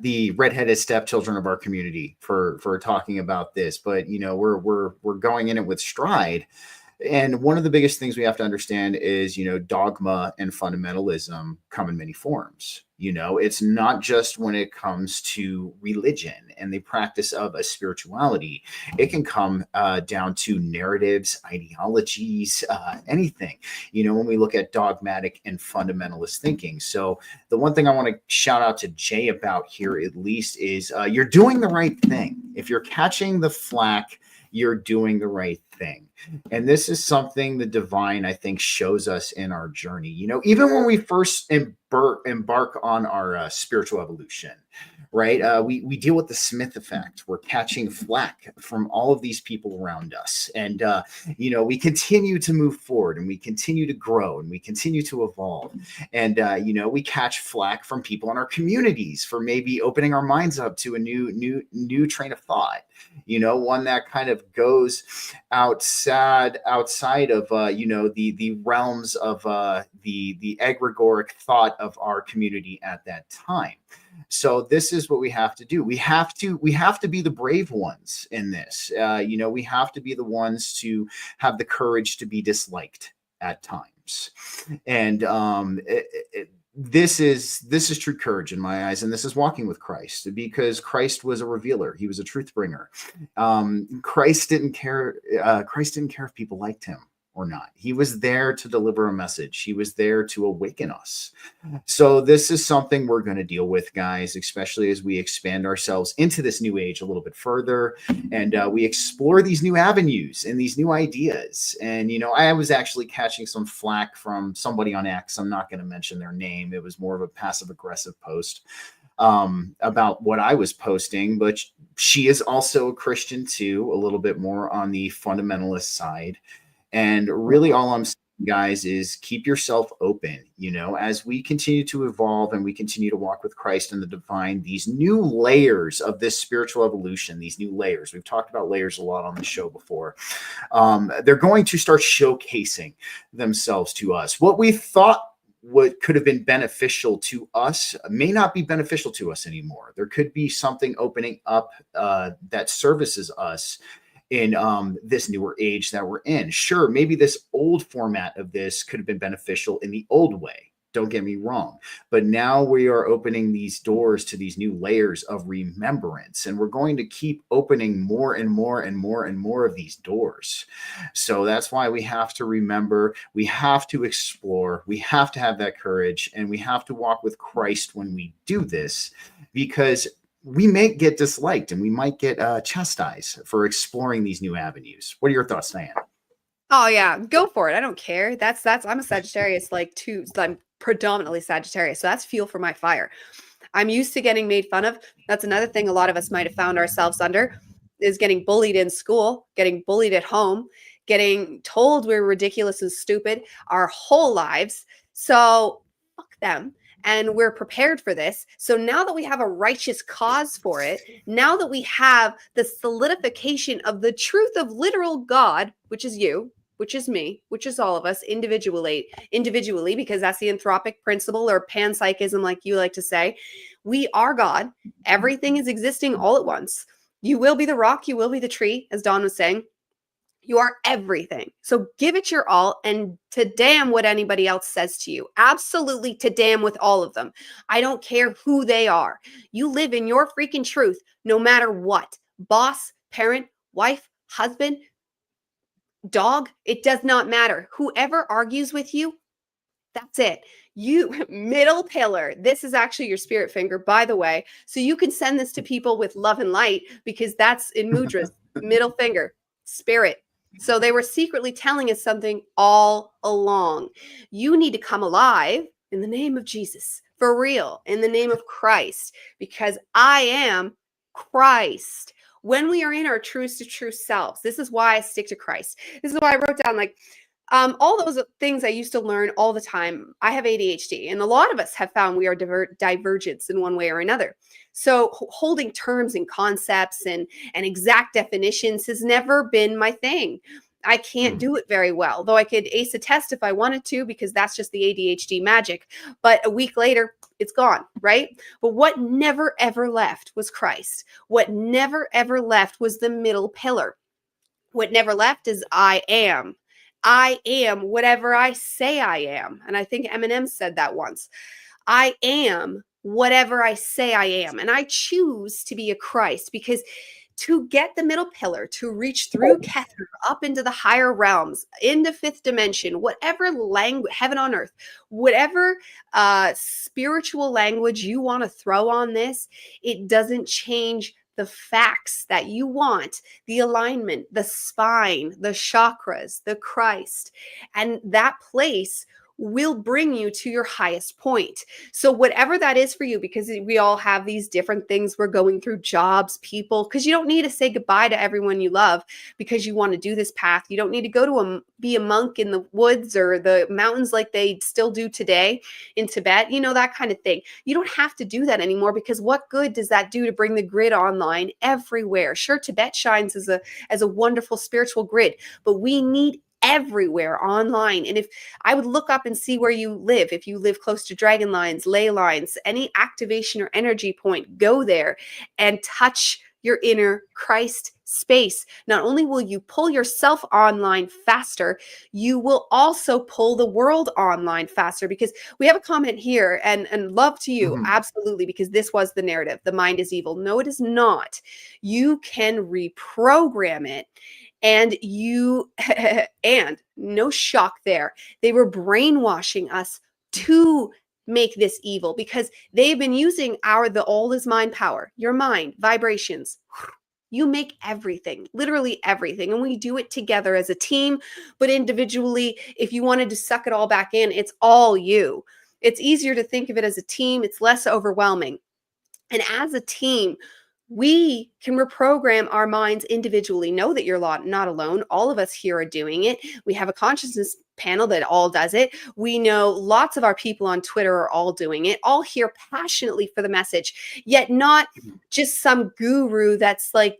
the redheaded stepchildren of our community for talking about this, but we're going in it with stride. And one of the biggest things we have to understand is, dogma and fundamentalism come in many forms. It's not just when it comes to religion and the practice of a spirituality. It can come down to narratives, ideologies, anything, when we look at dogmatic and fundamentalist thinking. So the one thing I want to shout out to Jay about here, at least, is you're doing the right thing. If you're catching the flack, you're doing the right thing. And this is something the divine, I think, shows us in our journey. You know, even when we first embark on our spiritual evolution, right? We deal with the Smith effect. We're catching flack from all of these people around us. And, you know, we continue to move forward and we continue to grow and we continue to evolve. And, you know, we catch flack from people in our communities for maybe opening our minds up to a new train of thought, you know, one that kind of goes outside of, you know, the realms of the egregoric thought of our community at that time. So this is what we have to do. We have to be the brave ones in this. You know, we have to be the ones to have the courage to be disliked at times. And this is true courage in my eyes, and this is walking with Christ, because Christ was a revealer. He was a truth bringer. Christ didn't care if people liked him or not. He was there to deliver a message. He was there to awaken us. So this is something we're going to deal with, guys, especially as we expand ourselves into this new age a little bit further, and we explore these new avenues and these new ideas. And, you know, I was actually catching some flack from somebody on X. I'm not going to mention their name. It was more of a passive aggressive post about what I was posting, but she is also a Christian too, a little bit more on the fundamentalist side. And really all I'm saying, guys, is keep yourself open. You know, as we continue to evolve and we continue to walk with Christ and the divine, these new layers of this spiritual evolution, these new layers, we've talked about layers a lot on the show before. They're going to start showcasing themselves to us. What we thought what could have been beneficial to us may not be beneficial to us anymore. There could be something opening up that services us in this newer age that we're in. Sure, maybe this old format of this could have been beneficial in the old way. Don't get me wrong. But now we are opening these doors to these new layers of remembrance, and we're going to keep opening more and more and more and more of these doors. So that's why we have to remember, we have to explore, we have to have that courage, and we have to walk with Christ when we do this, because we may get disliked and we might get chastised for exploring these new avenues. What are your thoughts, Diane? Oh yeah, go for it. I don't care. That's I'm a Sagittarius, like too. I'm predominantly Sagittarius, so that's fuel for my fire. I'm used to getting made fun of. That's another thing a lot of us might have found ourselves under, is getting bullied in school, getting bullied at home, getting told we're ridiculous and stupid our whole lives. So fuck them. And we're prepared for this. So now that we have a righteous cause for it, now that we have the solidification of the truth of literal God, which is you, which is me, which is all of us individually, because that's the anthropic principle, or panpsychism, like you like to say. We are God. Everything is existing all at once. You will be the rock, you will be the tree, as Don was saying. You are everything. So give it your all, and to damn what anybody else says to you. Absolutely to damn with all of them. I don't care who they are. You live in your freaking truth no matter what. Boss, parent, wife, husband, dog, it does not matter. Whoever argues with you, that's it. You middle pillar. This is actually your spirit finger, by the way. So you can send this to people with love and light, because that's in mudras, middle finger, spirit. So they were secretly telling us something all along. You need to come alive in the name of Jesus, for real, in the name of Christ, because I am Christ. When we are in our truest to true selves, this is why I stick to Christ. This is why I wrote down, like, all those things I used to learn all the time. I have ADHD, and a lot of us have found we are divergents in one way or another. So holding terms and concepts and exact definitions has never been my thing. I can't do it very well, though I could ace a test if I wanted to, because that's just the ADHD magic. But a week later, it's gone, right? But what never, ever left was Christ. What never, ever left was the middle pillar. What never left is I am. I am whatever I say I am. And I think Eminem said that once. I am whatever I say I am. And I choose to be a Christ, because to get the middle pillar, to reach through Kether up into the higher realms, into fifth dimension, whatever language, heaven on earth, whatever spiritual language you want to throw on this, it doesn't change the facts that you want, the alignment, the spine, the chakras, the Christ, and that place will bring you to your highest point. So whatever that is for you, because we all have these different things we're going through, jobs, people, because you don't need to say goodbye to everyone you love because you want to do this path. You don't need to go to be a monk in the woods or the mountains like they still do today in Tibet, that kind of thing. You don't have to do that anymore, because what good does that do to bring the grid online everywhere? Sure, Tibet shines as a wonderful spiritual grid, but we need everywhere online. And if I would look up and see where you live, if you live close to dragon lines, ley lines, any activation or energy point, go there and touch your inner Christ space. Not only will you pull yourself online faster, you will also pull the world online faster, because we have a comment here, and love to you. Absolutely, because this was the narrative. The mind is evil. No, it is not. You can reprogram it. And and no shock there, they were brainwashing us to make this evil, because they've been using the all is mind power, your mind, vibrations. You make everything, literally everything. And we do it together as a team, but individually, if you wanted to suck it all back in, it's all you. It's easier to think of it as a team. It's less overwhelming. And as a team, we can reprogram our minds individually. Know that you're not alone. All of us here are doing it. We have a consciousness panel that all does it. We know lots of our people on Twitter are all doing it, all here passionately for the message, yet not just some guru that's like,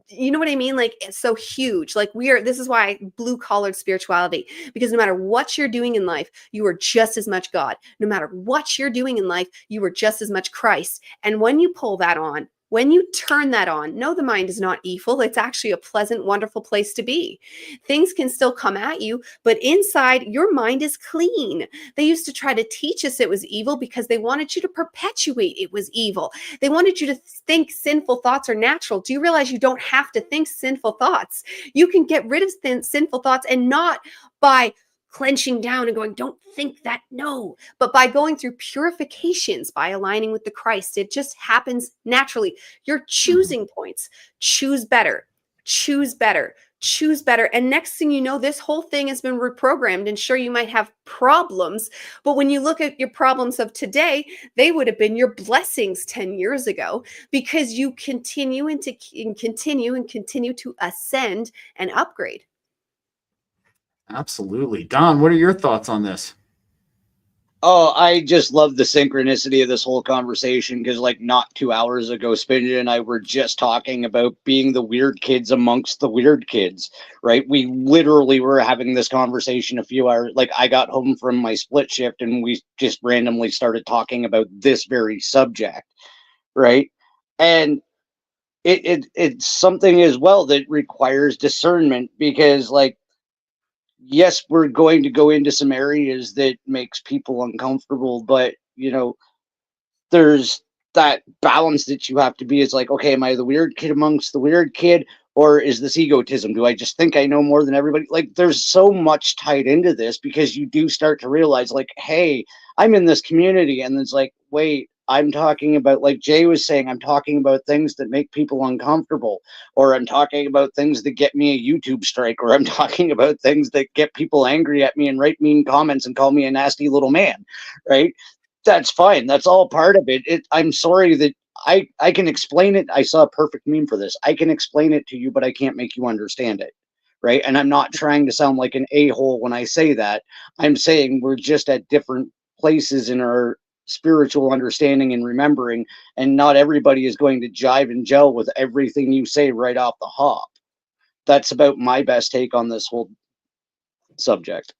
you know what I mean? Like, it's so huge. Like, this is why blue collared spirituality, because no matter what you're doing in life, you are just as much God. No matter what you're doing in life, you are just as much Christ. And when you pull that on, when you turn that on, no, the mind is not evil. It's actually a pleasant, wonderful place to be. Things can still come at you, but inside your mind is clean. They used to try to teach us it was evil because they wanted you to perpetuate it was evil. They wanted you to think sinful thoughts are natural. Do you realize you don't have to think sinful thoughts? You can get rid of sinful thoughts, and not by clenching down and going, don't think that, no, but by going through purifications, by aligning with the Christ. It just happens naturally. You're choosing points. Choose better, choose better, choose better. And next thing you know, this whole thing has been reprogrammed. And sure, you might have problems, but when you look at your problems of today, they would have been your blessings 10 years ago, because you continue to ascend and upgrade. Absolutely. Don, what are your thoughts on this? Oh, I just love the synchronicity of this whole conversation, because like not 2 hours ago, Spinja and I were just talking about being the weird kids amongst the weird kids, right? We literally were having this conversation a few hours, like I got home from my split shift and we just randomly started talking about this very subject, right? And it's something as well that requires discernment, because like, yes, we're going to go into some areas that makes people uncomfortable, but there's that balance that you have to be. It's like, okay, am I the weird kid amongst the weird kid, or is this egotism? Do I just think I know more than everybody? Like, there's so much tied into this, because you do start to realize, like, hey, I'm in this community, and it's like, wait, I'm talking about, like Jay was saying, I'm talking about things that make people uncomfortable, or I'm talking about things that get me a YouTube strike, or I'm talking about things that get people angry at me and write mean comments and call me a nasty little man, right? That's fine. That's all part of it. I'm sorry that I can explain it. I saw a perfect meme for this. I can explain it to you, but I can't make you understand it, right? And I'm not trying to sound like an a-hole when I say that. I'm saying we're just at different places in our spiritual understanding and remembering, and not everybody is going to jive and gel with everything you say right off the hop. That's about my best take on this whole subject.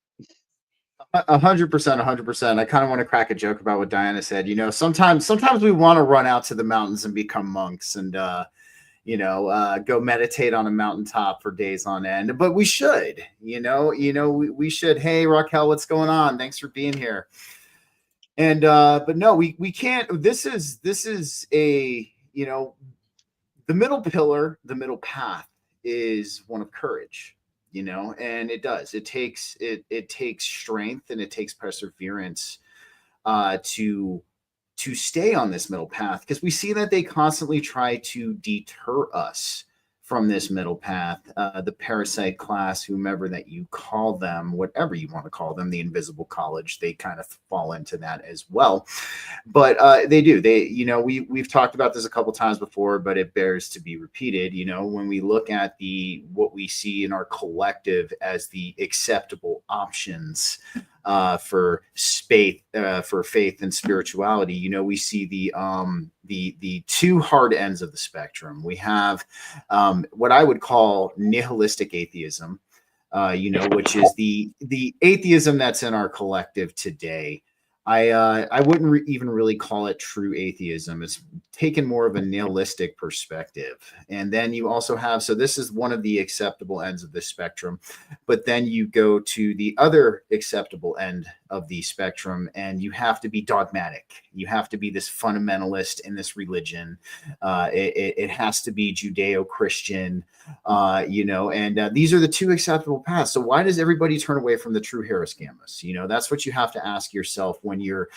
100%, 100%. I kind of want to crack a joke about what Diana said. Sometimes we want to run out to the mountains and become monks and go meditate on a mountaintop for days on end. But we should, we should. Hey, Raquel, what's going on? Thanks for being here. And but no, we can't. This is a the middle pillar, the middle path is one of courage. And it takes strength, and it takes perseverance to to stay on this middle path, because we see that they constantly try to deter us from this middle path. The parasite class, whomever that you call them, whatever you want to call them, the invisible college, they kind of fall into that as well. But they do. We've talked about this a couple times before, but it bears to be repeated. When we look at what we see in our collective as the acceptable options for faith and spirituality, we see the two hard ends of the spectrum. We have what I would call nihilistic atheism, which is the atheism that's in our collective today. I wouldn't even really call it true atheism. It's taken more of a nihilistic perspective. And then you also have, so this is one of the acceptable ends of the spectrum, but then you go to the other acceptable end of the spectrum, and you have to be dogmatic. You have to be this fundamentalist in this religion. It has to be Judeo-Christian, and these are the two acceptable paths. So why does everybody turn away from the true Harris Gammas? That's what you have to ask yourself when you're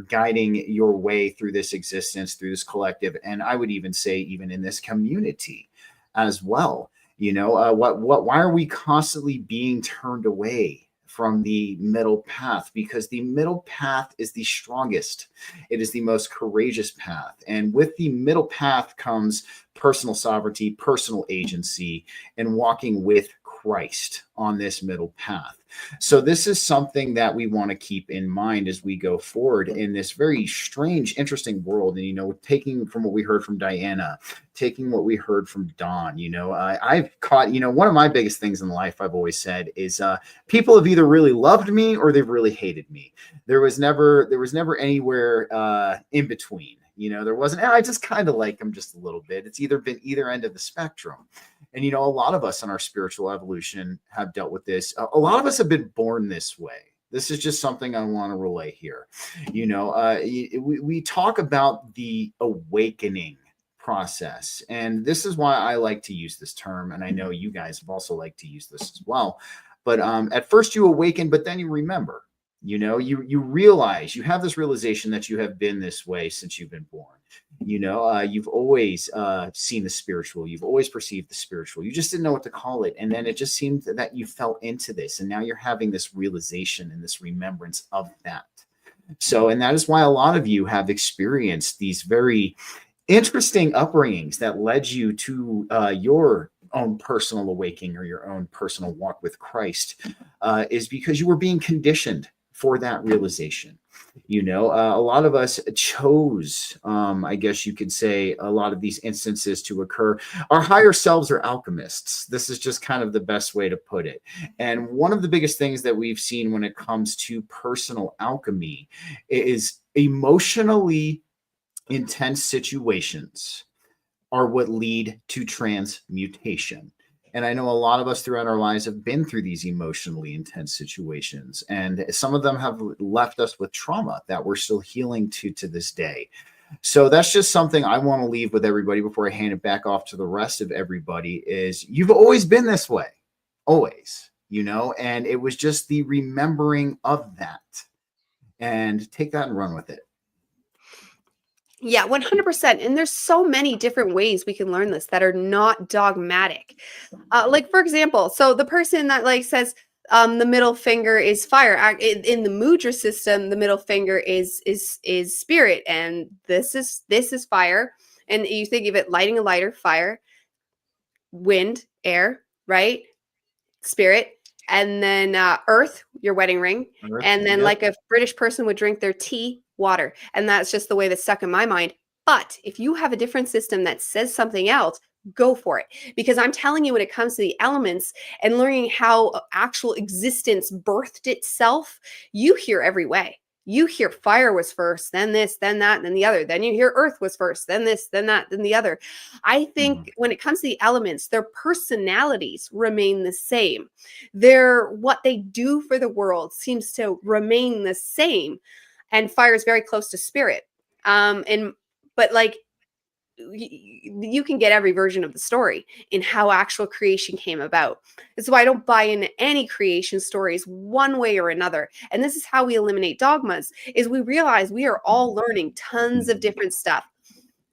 guiding your way through this existence, through this collective, and I would even say even in this community as well. Why are we constantly being turned away from the middle path? Because the middle path is the strongest. It is the most courageous path. And with the middle path comes personal sovereignty, personal agency, and walking with Christ on this middle path. So this is something that we want to keep in mind as we go forward in this very strange, interesting world. And, taking from what we heard from Diana, taking what we heard from Dawn, I've caught, one of my biggest things in life, I've always said, is people have either really loved me or they've really hated me. There was never anywhere in between. There wasn't, I just kind of like them just a little bit. It's either been either end of the spectrum. And, a lot of us in our spiritual evolution have dealt with this. A lot of us have been born this way. This is just something I want to relay here. We talk about the awakening process. And this is why I like to use this term. And I know you guys have also liked to use this as well. But at first you awaken, but then you remember. You realize, you have this realization that you have been this way since you've been born. You've always seen the spiritual. You've always perceived the spiritual. You just didn't know what to call it. And then it just seemed that you fell into this. And now you're having this realization and this remembrance of that. So, and that is why a lot of you have experienced these very interesting upbringings that led you to your own personal awakening or your own personal walk with Christ, is because you were being conditioned for that realization. A lot of us chose, I guess you could say, a lot of these instances to occur. Our higher selves are alchemists. This is just kind of the best way to put it. And one of the biggest things that we've seen when it comes to personal alchemy is emotionally intense situations are what lead to transmutation. And I know a lot of us throughout our lives have been through these emotionally intense situations. And some of them have left us with trauma that we're still healing to this day. So that's just something I want to leave with everybody before I hand it back off to the rest of everybody is you've always been this way, always, and it was just the remembering of that. And take that and run with it. Yeah, 100%. And there's so many different ways we can learn this that are not dogmatic. Like, for example, so the person that says the middle finger is fire. In the mudra system, the middle finger is spirit, and this is fire. And you think of it lighting a lighter, fire, wind, air, right? Spirit. And then earth, your wedding ring. Earth, and then like a British person would drink their tea, water. And that's just the way that's stuck in my mind. But if you have a different system that says something else, go for it. Because I'm telling you, when it comes to the elements and learning how actual existence birthed itself, you hear every way. You hear fire was first, then this, then that, then the other. Then you hear earth was first, then this, then that, then the other. I think when it comes to the elements, their personalities remain the same. What they do for the world seems to remain the same. And fire is very close to spirit. But you can get every version of the story in how actual creation came about. This is why I don't buy into any creation stories one way or another. And this is how we eliminate dogmas, is we realize we are all learning tons of different stuff.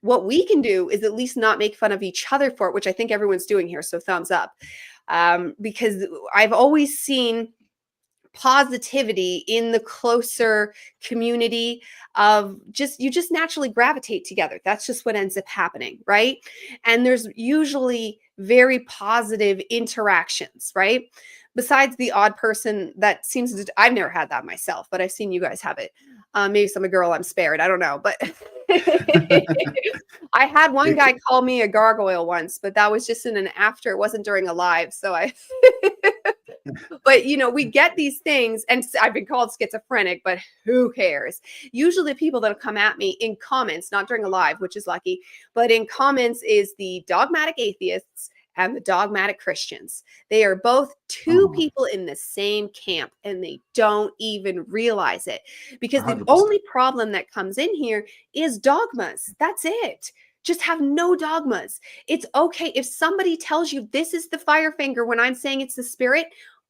What we can do is at least not make fun of each other for it, which I think everyone's doing here. So thumbs up. Because I've always seen positivity in the closer community of you just naturally gravitate together. That's just what ends up happening, right? And there's usually very positive interactions, right? Besides the odd person that seems to, I've never had that myself, but I've seen you guys have it. Maybe I'm a girl, I'm spared. I don't know, but I had one guy call me a gargoyle once, but that was just in an after. It wasn't during a live. So but we get these things, and I've been called schizophrenic, but who cares? Usually the people that'll come at me in comments, not during a live, which is lucky, but in comments is the dogmatic atheists and the dogmatic Christians. They are both two people in the same camp, and they don't even realize it, because 100%. The only problem that comes in here is dogmas. That's it. Just have no dogmas. It's okay if somebody tells you this is the fire finger when I'm saying it's the spirit.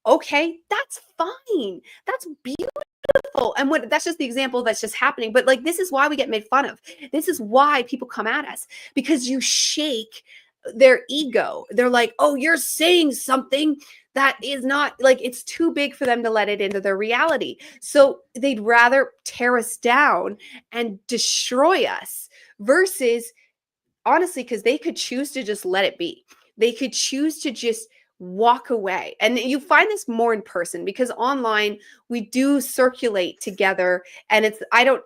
Okay, that's fine. That's beautiful. And that's just the example that's just happening. But like, this is why we get made fun of. This is why people come at us, because you shake their ego. They're like, oh, you're saying something that is not, like, it's too big for them to let it into their reality. So they'd rather tear us down and destroy us versus, honestly, because they could choose to just let it be. They could choose to just walk away. And you find this more in person, because online we do circulate together, and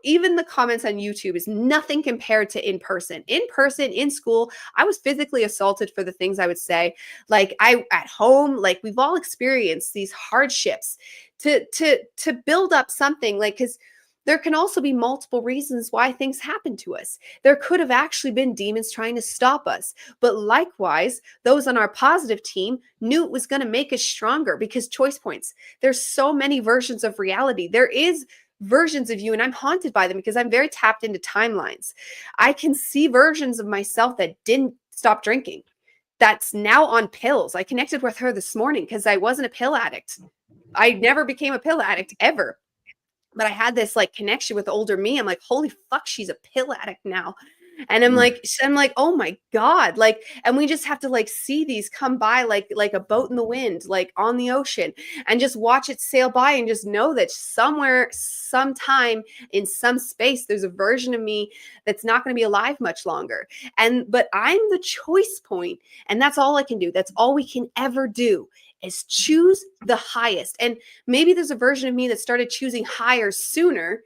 even the comments on YouTube is nothing compared to in person. In person, in school, I was physically assaulted for the things I would say. Like, at home, like, we've all experienced these hardships to build up something, like, because there can also be multiple reasons why things happen to us. There could have actually been demons trying to stop us. But likewise, those on our positive team knew it was going to make us stronger, because choice points. There's so many versions of reality. There is versions of you, and I'm haunted by them because I'm very tapped into timelines. I can see versions of myself that didn't stop drinking, that's now on pills. I connected with her this morning because I wasn't a pill addict. I never became a pill addict ever. But I had this like connection with older me. I'm like, holy fuck, she's a pill addict now. And I'm like, oh my God. Like, and we just have to like see these come by like a boat in the wind, like on the ocean, and just watch it sail by, and just know that somewhere, sometime, in some space, there's a version of me that's not going to be alive much longer. But I'm the choice point, and that's all I can do. That's all we can ever do, is choose the highest. And maybe there's a version of me that started choosing higher sooner,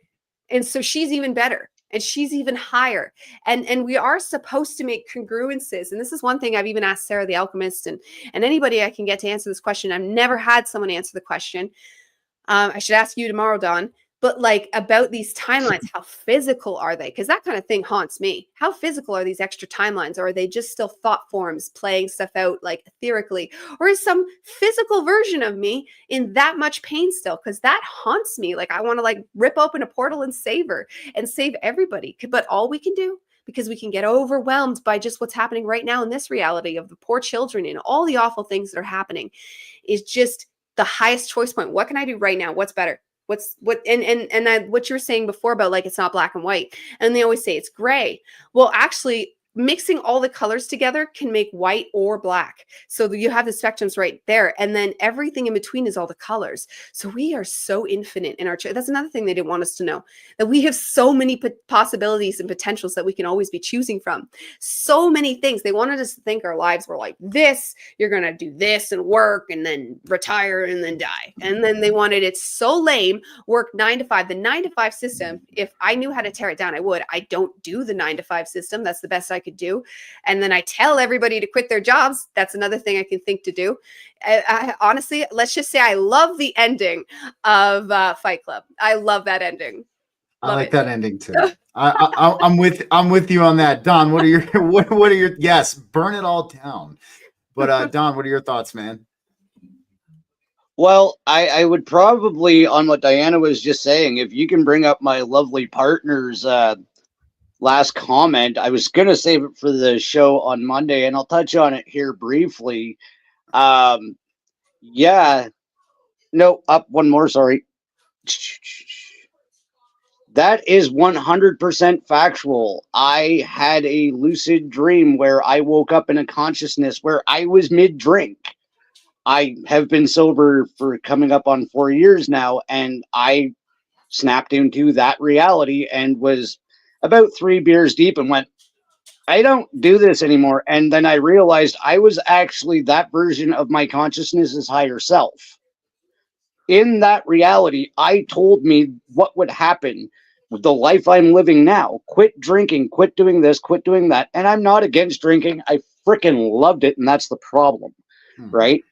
and so she's even better, and she's even higher. And we are supposed to make congruences. And this is one thing I've even asked Sarah the Alchemist, and anybody I can get to answer this question. I've never had someone answer the question. I should ask you tomorrow, Dawn. But like, about these timelines, how physical are they? Because that kind of thing haunts me. How physical are these extra timelines? Or are they just still thought forms playing stuff out like etherically? Or is some physical version of me in that much pain still? Because that haunts me. Like, I want to like rip open a portal and save her and save everybody. But all we can do, because we can get overwhelmed by just what's happening right now in this reality of the poor children and all the awful things that are happening, is just the highest choice point. What can I do right now? What's better? What you were saying before about like, it's not black and white, and they always say it's gray. Well, actually, mixing all the colors together can make white or black. So you have the spectrums right there. And then everything in between is all the colors. So we are so infinite in our, that's another thing they didn't want us to know, that we have so many possibilities and potentials that we can always be choosing from. So many things. They wanted us to think our lives were like this, you're going to do this and work and then retire and then die. And then they wanted it so lame, work 9 to 5. The 9 to 5 system, if I knew how to tear it down, I would. I don't do the 9 to 5 system. That's the best I could do. And then I tell everybody to quit their jobs. That's another thing I can think to do. I honestly, let's just say I love the ending of Fight Club. I love that ending. I like that ending too. I'm with you on that. Don, what are your yes, burn it all down. But Don, what are your thoughts, man? Well, I would probably, on what Diana was just saying, if you can bring up my lovely partner's last comment. I was going to save it for the show on Monday, and I'll touch on it here briefly. Yeah. No, up one more. Sorry. That is 100% factual. I had a lucid dream where I woke up in a consciousness where I was mid-drink. I have been sober for coming up on 4 years now, and I snapped into that reality and was about 3 beers deep and went, I don't do this anymore. And then I realized I was actually that version of my consciousness's higher self. In that reality, I told me what would happen with the life I'm living now. Quit drinking, quit doing this, quit doing that. And I'm not against drinking. I freaking loved it. And that's the problem, right?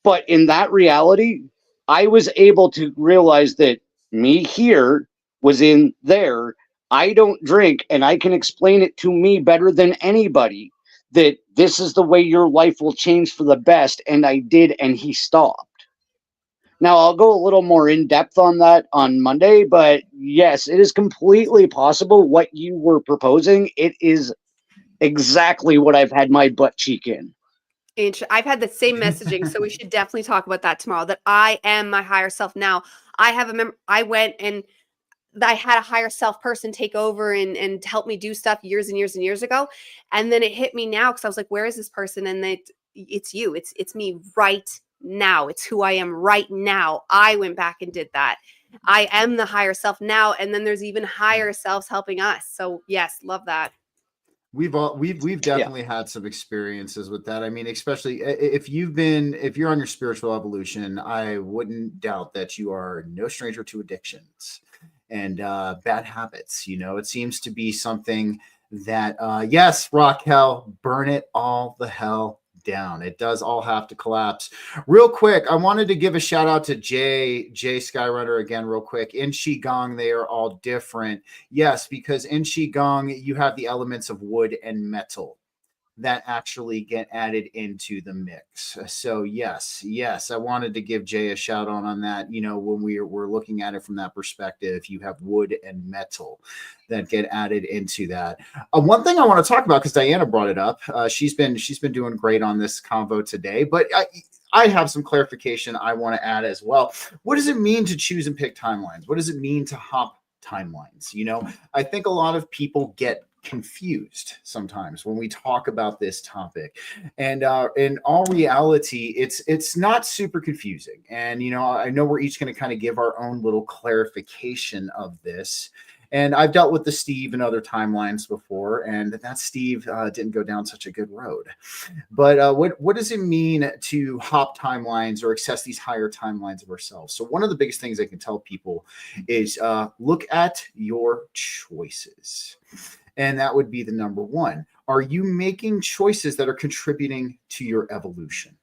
But in that reality, I was able to realize that me here was in there. I don't drink, and I can explain it to me better than anybody that this is the way your life will change for the best. And I did, and he stopped. Now, I'll go a little more in depth on that on Monday, but yes, it is completely possible what you were proposing. It is exactly what I've had my butt cheek in. I've had the same messaging, so we should definitely talk about that tomorrow. That I am my higher self now. I went and I had a higher self person take over and help me do stuff years and years and years ago, and then it hit me now because I was like, "Where is this person?" And it's you. It's me right now. It's who I am right now. I went back and did that. I am the higher self now, and then there's even higher selves helping us. So yes, love that. We've definitely had some experiences with that. I mean, especially if you're on your spiritual evolution, I wouldn't doubt that you are no stranger to addictions and bad habits. You know, it seems to be something that yes, Raquel, burn it all the hell down. It does all have to collapse. Real quick, I wanted to give a shout out to Jay Skyrunner again, real quick. In Qigong, they are all different. Yes, because in Qigong, you have the elements of wood and metal that actually get added into the mix. So yes, I wanted to give Jay a shout out on that. You know, when we're looking at it from that perspective, you have wood and metal that get added into that. One thing I want to talk about, because Diana brought it up, she's been doing great on this convo today, but I have some clarification I want to add as well. What does it mean to choose and pick timelines? What does it mean to hop timelines? You know, I think a lot of people get confused sometimes when we talk about this topic, and in all reality, it's not super confusing. And you know, I know we're each going to kind of give our own little clarification of this. And I've dealt with the Steve and other timelines before, and that Steve didn't go down such a good road. But what does it mean to hop timelines or access these higher timelines of ourselves? So one of the biggest things I can tell people is look at your choices. And that would be the number one. Are you making choices that are contributing to your evolution?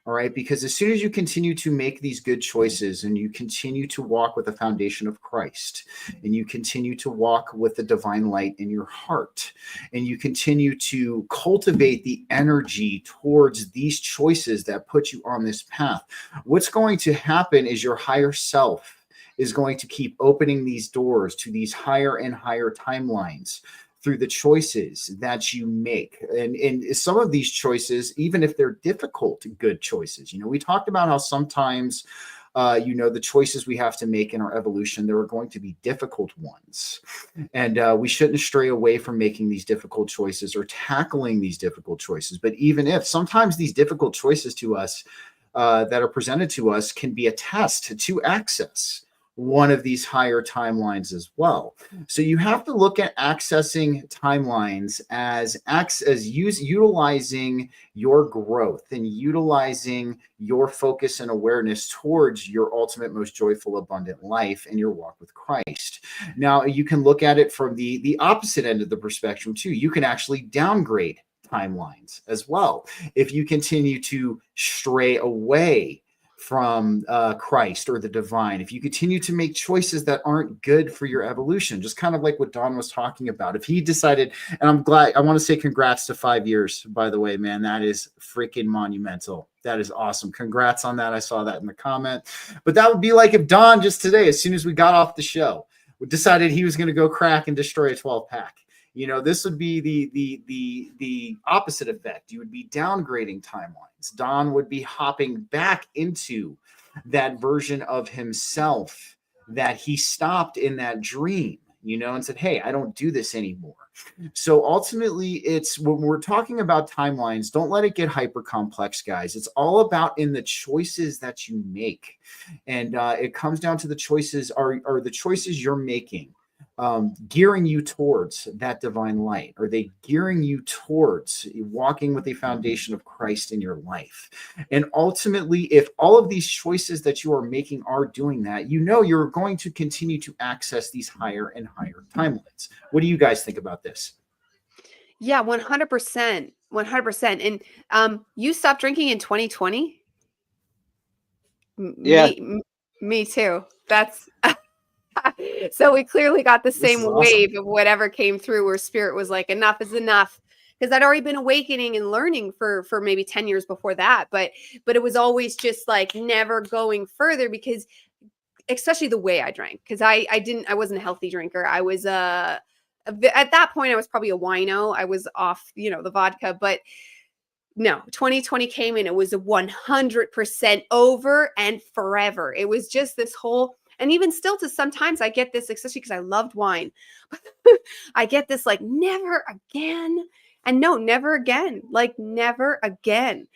All right. Because as soon as you continue to make these good choices and you continue to walk with the foundation of Christ, and you continue to walk with the divine light in your heart, and you continue to cultivate the energy towards these choices that put you on this path, what's going to happen is your higher self is going to keep opening these doors to these higher and higher timelines through the choices that you make. And some of these choices, even if they're difficult, good choices, you know, we talked about how sometimes, you know, the choices we have to make in our evolution, there are going to be difficult ones. And we shouldn't stray away from making these difficult choices or tackling these difficult choices. But even if sometimes these difficult choices to us that are presented to us can be a test to access one of these higher timelines as well. So you have to look at accessing timelines as utilizing your growth and utilizing your focus and awareness towards your ultimate, most joyful, abundant life and your walk with Christ. Now, you can look at it from the opposite end of the spectrum too. You can actually downgrade timelines as well if you continue to stray away from Christ or the divine, if you continue to make choices that aren't good for your evolution, just kind of like what Don was talking about. If he decided, and I'm glad, I want to say congrats to 5 years, by the way, man, that is freaking monumental. That is awesome. Congrats on that. I saw that in the comment. But that would be like if Don just today, as soon as we got off the show, decided he was going to go crack and destroy a 12 pack. You know, this would be the opposite effect. You would be downgrading timelines. Don would be hopping back into that version of himself that he stopped in that dream, you know, and said, hey, I don't do this anymore. So ultimately, it's when we're talking about timelines, don't let it get hyper complex, guys. It's all about in the choices that you make. And it comes down to the choices are the choices you're making gearing you towards that divine light? Are they gearing you towards walking with the foundation of Christ in your life? And ultimately, if all of these choices that you are making are doing that, you know you're going to continue to access these higher and higher timelines. What do you guys think about this? Yeah, 100%. 100%. And you stopped drinking in 2020? Yeah. Me too. That's so we clearly got the This same is awesome. wave of whatever came through where spirit was like, enough is enough. Because I'd already been awakening and learning for maybe 10 years before that. But it was always just like never going further, because especially the way I drank, because I wasn't a healthy drinker. I was at that point I was probably a wino. I was off, the vodka, but no, 2020 came and it was 100% over and forever. It was just this whole, and even still to sometimes I get this, especially because I loved wine. I get this like never again. And no, never again. Like never again.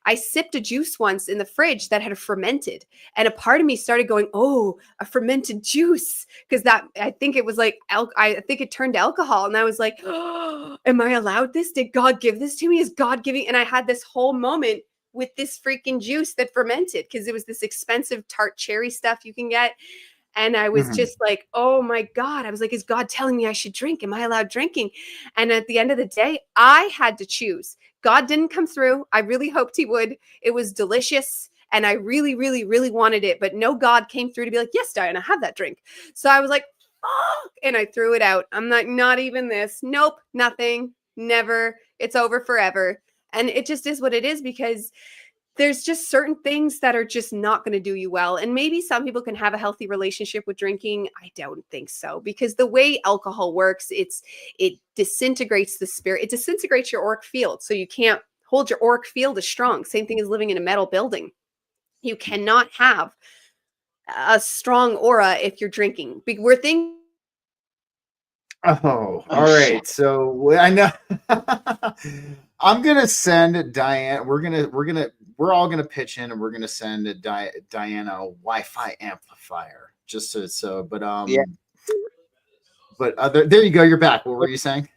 I sipped a juice once in the fridge that had fermented, and a part of me started going, "Oh, a fermented juice," because I think it was like I think it turned to alcohol, and I was like, "Oh, am I allowed this? Did God give this to me? Is God giving?" And I had this whole moment with this freaking juice that fermented, because it was this expensive tart cherry stuff you can get. And I was just like, oh my God. I was like, is God telling me I should drink? Am I allowed drinking? And at the end of the day, I had to choose. God didn't come through. I really hoped he would. It was delicious. And I really, really, really wanted it. But no God came through to be like, yes, Diana, have that drink. So I was like, fuck. And I threw it out. I'm like, not even this. Nope, nothing. Never. It's over forever. And it just is what it is, because there's just certain things that are just not going to do you well. And maybe some people can have a healthy relationship with drinking. I don't think so, because the way alcohol works, it disintegrates the spirit. It disintegrates your auric field. So you can't hold your auric field as strong. Same thing as living in a metal building. You cannot have a strong aura if you're drinking. We're thinking. Oh, all right. So I know I'm gonna send Diane. We're all gonna pitch in, and we're gonna send Diana a Wi-Fi amplifier, just so. But Yeah. But there you go. You're back. What were you saying?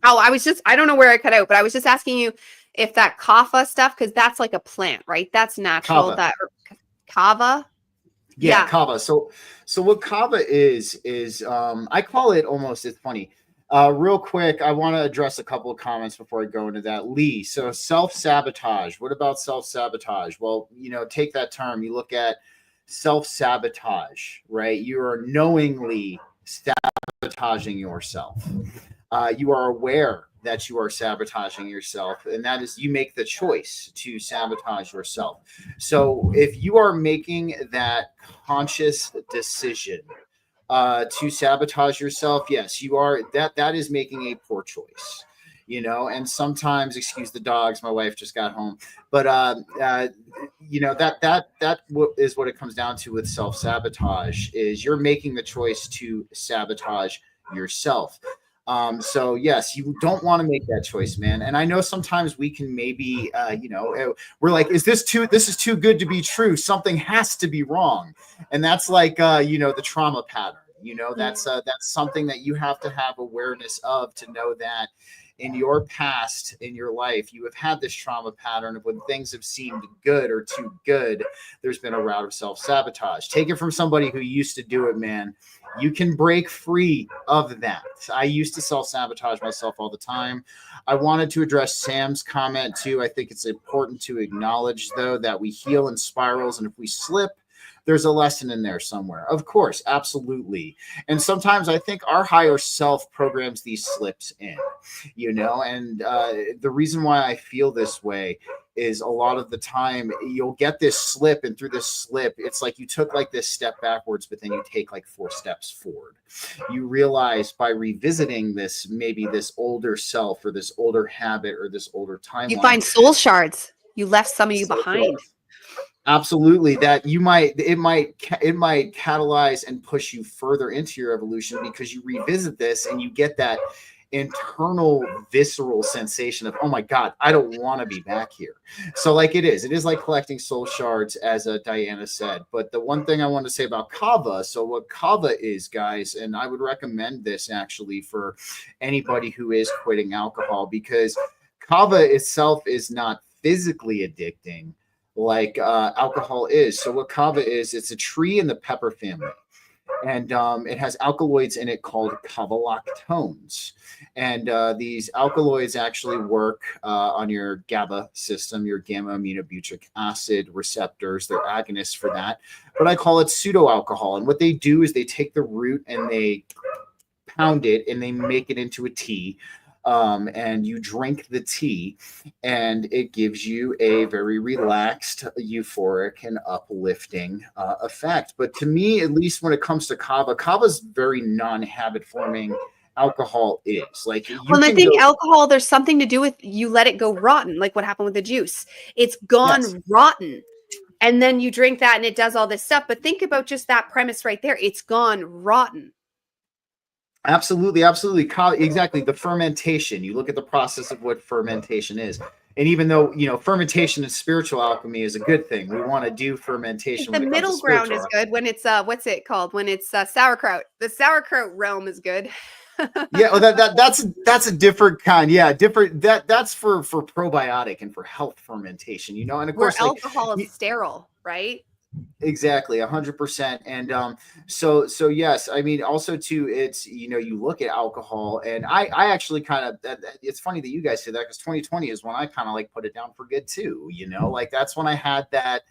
Oh, I don't know where I cut out, but I was just asking you if that kava stuff, because that's like a plant, right? That's natural. Kava. That kava. Yeah, kava. So what kava is I call it almost, it's funny. Real quick, I want to address a couple of comments before I go into that. Lee, so self-sabotage. What about self-sabotage? Well, take that term. You look at self-sabotage, right? You are knowingly sabotaging yourself. You are aware that you are sabotaging yourself, and that is, you make the choice to sabotage yourself. So if you are making that conscious decision to sabotage yourself, yes, you are. That is making a poor choice. And sometimes, excuse the dogs, my wife just got home, but that is what it comes down to with self-sabotage, is you're making the choice to sabotage yourself. So yes, you don't want to make that choice, man. And I know sometimes we can maybe, we're like, this is too good to be true. Something has to be wrong. And that's like, the trauma pattern, that's something that you have to have awareness of, to know that in your past, in your life, you have had this trauma pattern of when things have seemed good or too good, there's been a route of self-sabotage. Take it from somebody who used to do it, man. You can break free of that. I used to self-sabotage myself all the time. I wanted to address Sam's comment too. I think it's important to acknowledge, though, that we heal in spirals, and if we slip, there's a lesson in there somewhere. Of course, absolutely. And sometimes I think our higher self programs these slips in, and the reason why I feel this way is a lot of the time you'll get this slip, and through this slip, it's like you took like this step backwards, but then you take like 4 steps forward. You realize by revisiting this, maybe this older self or this older habit or this older timeline, You find soul shards. You left some of you behind. Absolutely, that it might catalyze and push you further into your evolution, because you revisit this and you get that internal visceral sensation of, oh my God, I don't want to be back here. So like it is like collecting soul shards, as Diana said. But the one thing I want to say about kava, so what kava is, guys, and I would recommend this actually for anybody who is quitting alcohol, because kava itself is not physically addicting like alcohol is. So what kava is, it's a tree in the pepper family. And it has alkaloids in it called kavalactones. And these alkaloids actually work on your GABA system, your gamma aminobutyric acid receptors. They're agonists for that. But I call it pseudo alcohol. And what they do is they take the root and they pound it and they make it into a tea. And you drink the tea, and it gives you a very relaxed, euphoric, and uplifting effect. But to me, at least when it comes to kava's very non-habit forming. Alcohol is like, well, and I think alcohol, there's something to do with you let it go rotten, like what happened with the juice. It's gone rotten. And then you drink that and it does all this stuff. But think about just that premise right there. It's gone rotten. Absolutely. Exactly. The fermentation. You look at the process of what fermentation is. And even though, fermentation in spiritual alchemy is a good thing, we want to do fermentation. The middle ground is good when it's, what's it called? When it's sauerkraut. The sauerkraut realm is good. Yeah, well, that's a different kind. Yeah, different. That's for probiotic and for health fermentation, and of course, alcohol is sterile, right? Exactly, 100%. And so yes, I mean, also too, it's you look at alcohol, and I actually kind of, it's funny that you guys say that, because 2020 is when I kind of like put it down for good too. Like that's when I had that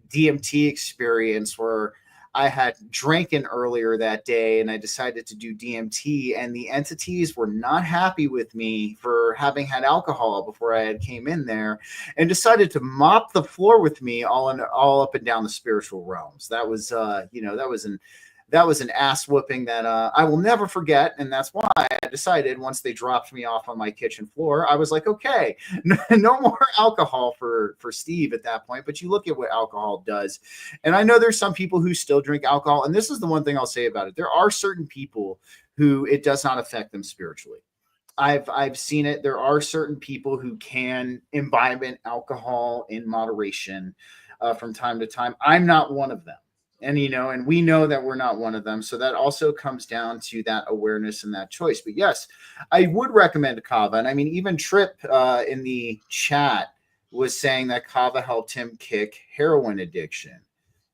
DMT experience where I had drinking earlier that day and I decided to do DMT, and the entities were not happy with me for having had alcohol before I had came in there, and decided to mop the floor with me all up and down the spiritual realms. That was, that was an ass whooping that I will never forget. And that's why I decided, once they dropped me off on my kitchen floor, I was like, okay, no more alcohol for Steve at that point. But you look at what alcohol does. And I know there's some people who still drink alcohol. And this is the one thing I'll say about it. There are certain people who it does not affect them spiritually. I've seen it. There are certain people who can imbibe alcohol in moderation from time to time. I'm not one of them. And, and we know that we're not one of them. So that also comes down to that awareness and that choice. But yes, I would recommend kava. And I mean, even Trip in the chat was saying that kava helped him kick heroin addiction.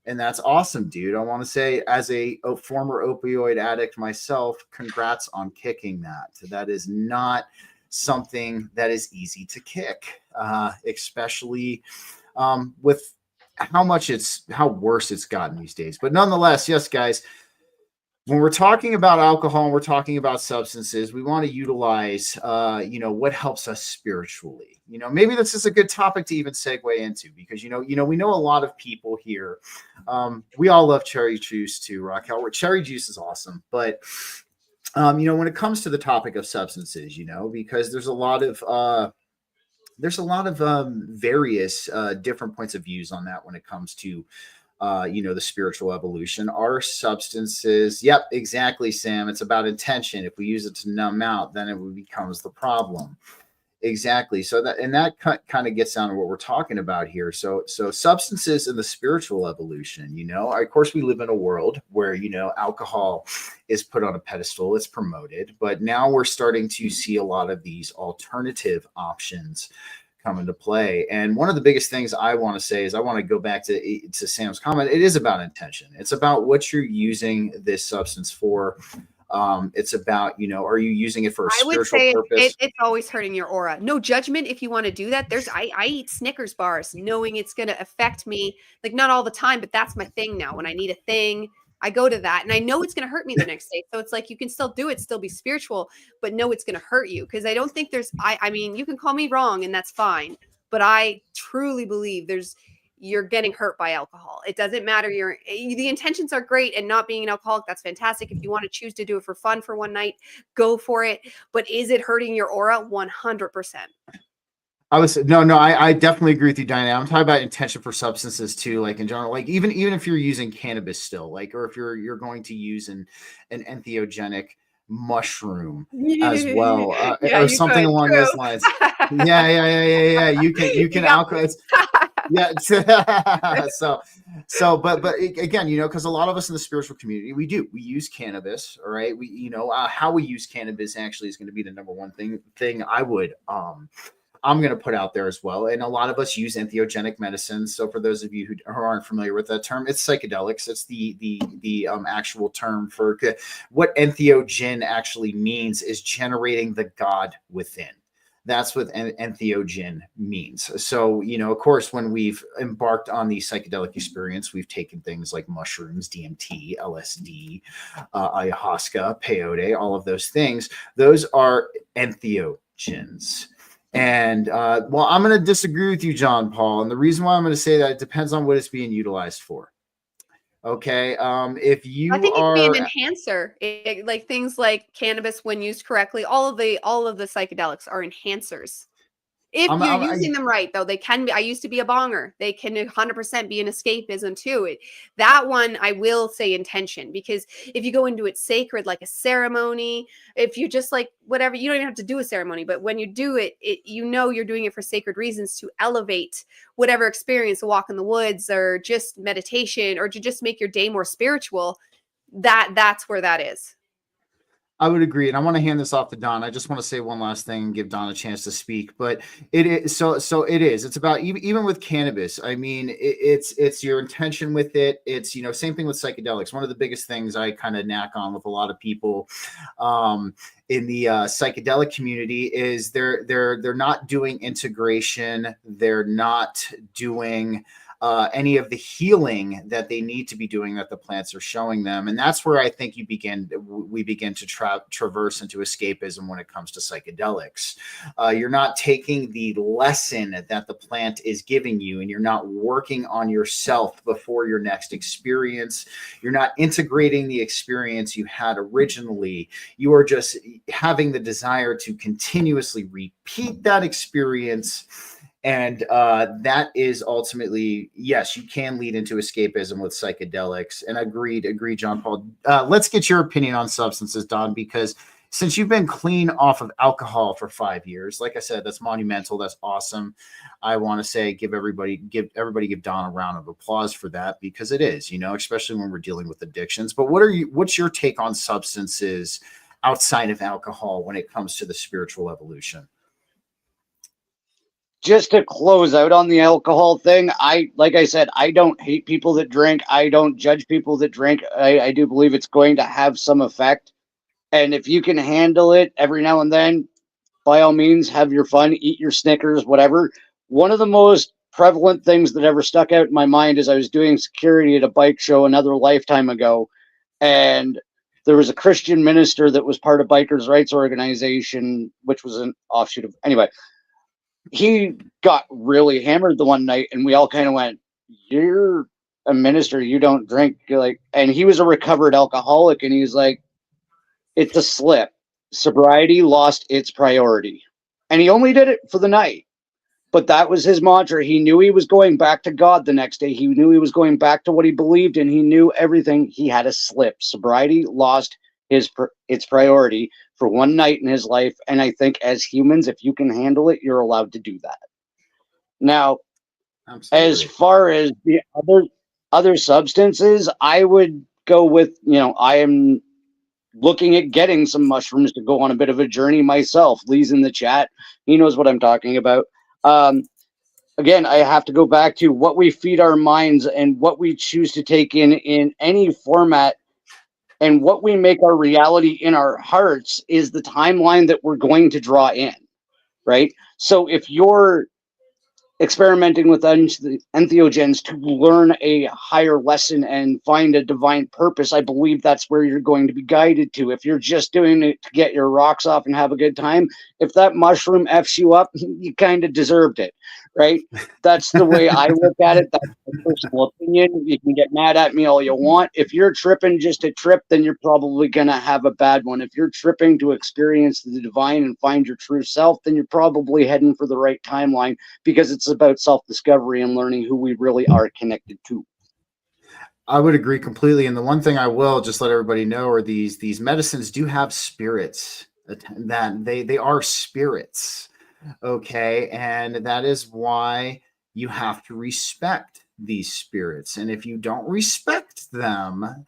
And that's awesome, dude. I want to say, as a former opioid addict myself, congrats on kicking that. That is not something that is easy to kick, especially with how worse it's gotten these days. But nonetheless, yes, guys, when we're talking about alcohol and we're talking about substances, we want to utilize, what helps us spiritually. Maybe this is a good topic to even segue into, because, we know a lot of people here. We all love cherry juice too, Raquel. Cherry juice is awesome. But, when it comes to the topic of substances, because there's a lot of various different points of views on that when it comes to, the spiritual evolution. Our substances, yep, exactly, Sam. It's about intention. If we use it to numb out, then it becomes the problem. Exactly. So that kind of gets down to what we're talking about here. So substances in the spiritual evolution, of course, we live in a world where, alcohol is put on a pedestal, it's promoted, but now we're starting to see a lot of these alternative options come into play. And one of the biggest things I want to say is, I want to go back to Sam's comment. It is about intention. It's about what you're using this substance for. It's about, are you using it for a I would spiritual say purpose? it's always hurting your aura. No judgment if you want to do that. I eat Snickers bars knowing it's going to affect me. Like, not all the time, but that's my thing now. When I need a thing, I go to that, and I know it's going to hurt me the next day. So it's like, you can still do it, still be spiritual, but know it's going to hurt you. Because I don't think I mean, you can call me wrong and that's fine, but I truly believe you're getting hurt by alcohol. It doesn't matter. The intentions are great, and not being an alcoholic, that's fantastic. If you want to choose to do it for fun for one night, go for it. But is it hurting your aura? 100%. I definitely agree with you, Diana. I'm talking about intention for substances too, like in general, like even if you're using cannabis still, like, or if you're going to use an entheogenic mushroom as well, Yeah, or something along those lines. Yeah. You can alcohol. Yeah. But again, because a lot of us in the spiritual community, we use cannabis. All right. How we use cannabis actually is going to be the number one thing I'm going to put out there as well. And a lot of us use entheogenic medicine. So for those of you who aren't familiar with that term, it's psychedelics. It's the actual term for what entheogen actually means, is generating the God within. That's what entheogen means. So, of course, when we've embarked on the psychedelic experience, we've taken things like mushrooms, DMT, LSD, ayahuasca, peyote, all of those things. Those are entheogens. And I'm going to disagree with you, John Paul. And the reason why I'm going to say that, it depends on what it's being utilized for. Okay. If you I think it can be an enhancer, like things like cannabis, when used correctly, all of the psychedelics are enhancers. If you're using them right, though, they can be. I used to be a bonger. They can 100% be an escapism too. That one, I will say intention, because if you go into it sacred, like a ceremony, if you just like whatever, you don't even have to do a ceremony, but when you do it, you're doing it for sacred reasons, to elevate whatever experience, a walk in the woods, or just meditation, or to just make your day more spiritual. That's where that is. I would agree. And I want to hand this off to Don. I just want to say one last thing and give Don a chance to speak. But it is so it is. It's about even with cannabis. I mean, it's your intention with it. It's, same thing with psychedelics. One of the biggest things I kind of knack on with a lot of people in the psychedelic community is they're not doing integration. They're not doing any of the healing that they need to be doing, that the plants are showing them. And that's where I think we begin to traverse into escapism when it comes to psychedelics. You're not taking the lesson that the plant is giving you, and you're not working on yourself before your next experience. You're not integrating the experience you had originally. You are just having the desire to continuously repeat that experience. And that is ultimately, yes, you can lead into escapism with psychedelics. And agreed, John Paul. Let's get your opinion on substances, Don, because since you've been clean off of alcohol for 5 years, like I said, that's monumental. That's awesome. I want to say give Don a round of applause for that, because it is, especially when we're dealing with addictions. But what's your take on substances outside of alcohol when it comes to the spiritual evolution? Just to close out on the alcohol thing, like I said, I don't hate people that drink. I don't judge people that drink. I do believe it's going to have some effect. And if you can handle it every now and then, by all means, have your fun, eat your Snickers, whatever. One of the most prevalent things that ever stuck out in my mind is I was doing security at a bike show another lifetime ago. And there was a Christian minister that was part of Bikers' Rights Organization, which was an offshoot of, anyway. He got really hammered the one night, and we all kind of went, "You're a minister, you don't drink." And he was a recovered alcoholic, and he's like, "It's a slip. Sobriety lost its priority." And he only did it for the night. But that was his mantra. He knew he was going back to God the next day. He knew he was going back to what he believed in. He knew everything. He had a slip. Sobriety lost its priority for one night in his life. And I think as humans, if you can handle it, you're allowed to do that. Now, absolutely. As far as the other substances, I would go with, I am looking at getting some mushrooms to go on a bit of a journey myself. Lee's in the chat. He knows what I'm talking about. Again, I have to go back to what we feed our minds and what we choose to take in any format And what we make our reality in our hearts is the timeline that we're going to draw in, right? So if you're experimenting with entheogens to learn a higher lesson and find a divine purpose, I believe that's where you're going to be guided to. If you're just doing it to get your rocks off and have a good time, if that mushroom F's you up, you kind of deserved it, right? That's the way I look at it. That's my personal opinion. You can get mad at me all you want. If you're tripping just to trip, then you're probably going to have a bad one. If you're tripping to experience the divine and find your true self, then you're probably heading for the right timeline, because it's about self-discovery and learning who we really are connected to. I would agree completely. And the one thing I will just let everybody know are these medicines do have spirits, that they are spirits. Okay. And that is why you have to respect these spirits. And if you don't respect them,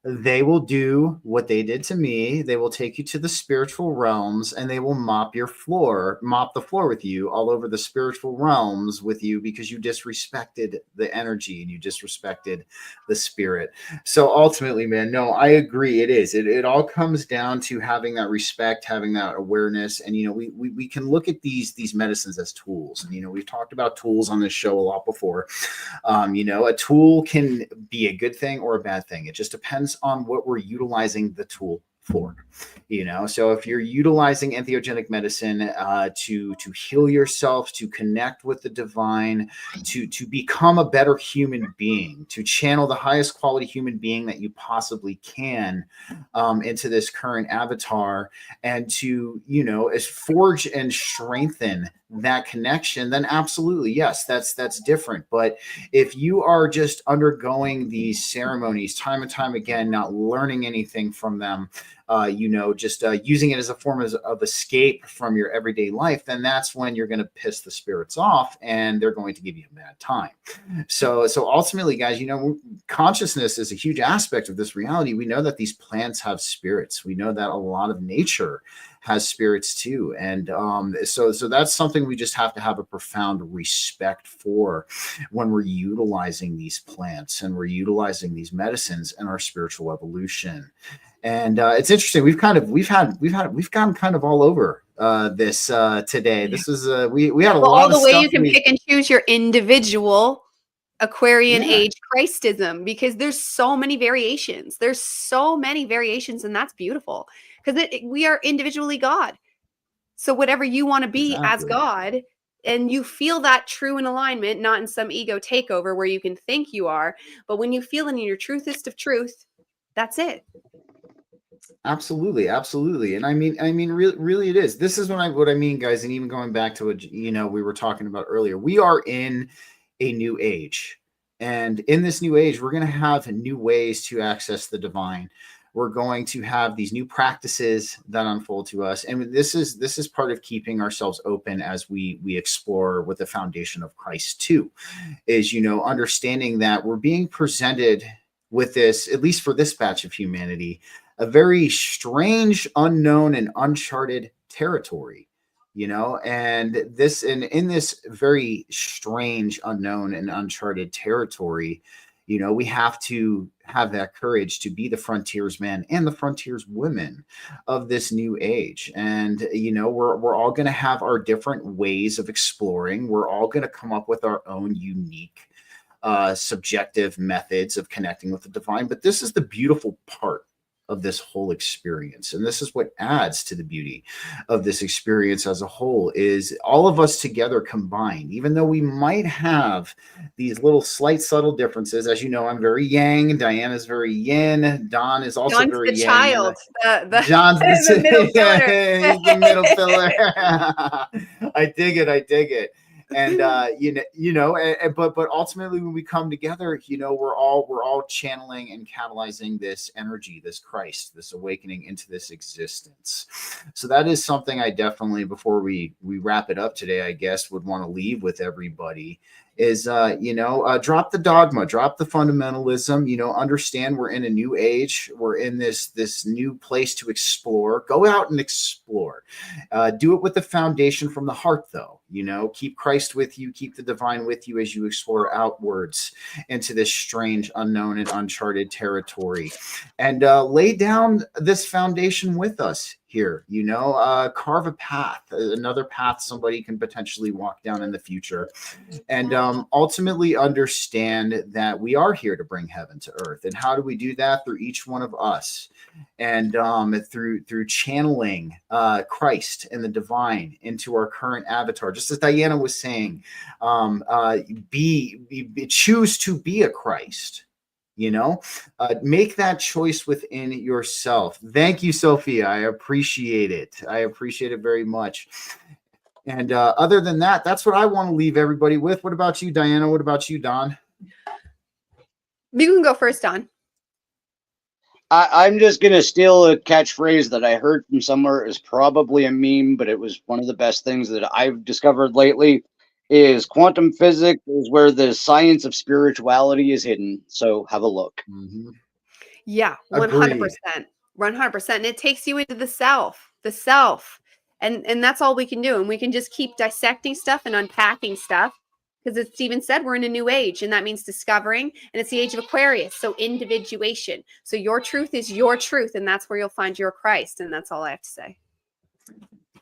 they will do what they did to me. They will take you to the spiritual realms, and they will mop the floor with you all over the spiritual realms with you, because you disrespected the energy and you disrespected the spirit. So ultimately, man, no, I agree. It all comes down to having that respect, having that awareness. And, we can look at these medicines as tools. And, we've talked about tools on this show a lot before. A tool can be a good thing or a bad thing. It just depends on what we're utilizing the tool for. So if you're utilizing entheogenic medicine to heal yourself, to connect with the divine, to become a better human being, to channel the highest quality human being that you possibly can into this current avatar, and to forge and strengthen that connection, then absolutely, yes, that's different. But if you are just undergoing these ceremonies time and time again, not learning anything from them, just using it as a form of escape from your everyday life, then that's when you're going to piss the spirits off, and they're going to give you a bad time. So ultimately, guys, consciousness is a huge aspect of this reality. We know that these plants have spirits. We know that a lot of nature has spirits too. And so that's something we just have to have a profound respect for when we're utilizing these plants and we're utilizing these medicines in our spiritual evolution. And it's interesting. We've gone kind of all over this today. This is we had a lot all the of way stuff you can pick and choose your individual Aquarian age Christism, because there's so many variations. There's so many variations, and that's beautiful, because we are individually God. So whatever you want to be as God, and you feel that true in alignment, not in some ego takeover where you can think you are, but when you feel in your truthest of truth, that's it. Absolutely. And I mean, really, it is. This is what I mean, guys. And even going back to what we were talking about earlier, we are in a new age, and in this new age, we're going to have new ways to access the divine. We're going to have these new practices that unfold to us, and this is part of keeping ourselves open as we explore with the foundation of Christ too. Is understanding that we're being presented with this, at least for this batch of humanity, a very strange, unknown, and uncharted territory, and in this very strange, unknown, and uncharted territory, we have to have that courage to be the frontiersman and the frontierswomen of this new age. And, we're all going to have our different ways of exploring. We're all going to come up with our own unique subjective methods of connecting with the divine. But this is the beautiful part of this whole experience, and this is what adds to the beauty of this experience as a whole, is all of us together combined. Even though we might have these little slight subtle differences, as I'm very yang, Diana's very yin, Don is also John's very the yang. Child, John's the middle pillar. He's the middle pillar. I dig it. And but ultimately, when we come together, we're all channeling and catalyzing this energy, this Christ, this awakening into this existence. So that is something I definitely, before we wrap it up today, I guess, would want to leave with everybody is drop the dogma, drop the fundamentalism, understand we're in a new age, we're in this new place to explore. Go out and explore. Do it with the foundation from the heart, though. You know, keep Christ with you, keep the divine with you as you explore outwards into this strange, unknown, and uncharted territory. And lay down this foundation with us here, you know, carve a path, another path somebody can potentially walk down in the future. And ultimately understand that we are here to bring heaven to earth. And how do we do that? Through each one of us, and through channeling Christ and the divine into our current avatar. Just as Diana was saying, choose to be a Christ. You know, make that choice within yourself. Thank you, Sophia. I appreciate it. I appreciate it very much. And other than that, that's what I want to leave everybody with. What about you, Diana? What about you, Don? You can go first, Don. I'm just going to steal a catchphrase that I heard from somewhere. Is probably a meme, but it was one of the best things that I've discovered lately. Is quantum physics is where the science of spirituality is hidden. So have a look. Mm-hmm. Yeah, Agreed. 100%. 100%. And it takes you into the self. And that's all we can do. And we can just keep dissecting stuff and unpacking stuff. Because as Stephen said, we're in a new age, and that means discovering. And it's the age of Aquarius. So individuation. So your truth is your truth. And that's where you'll find your Christ. And that's all I have to say.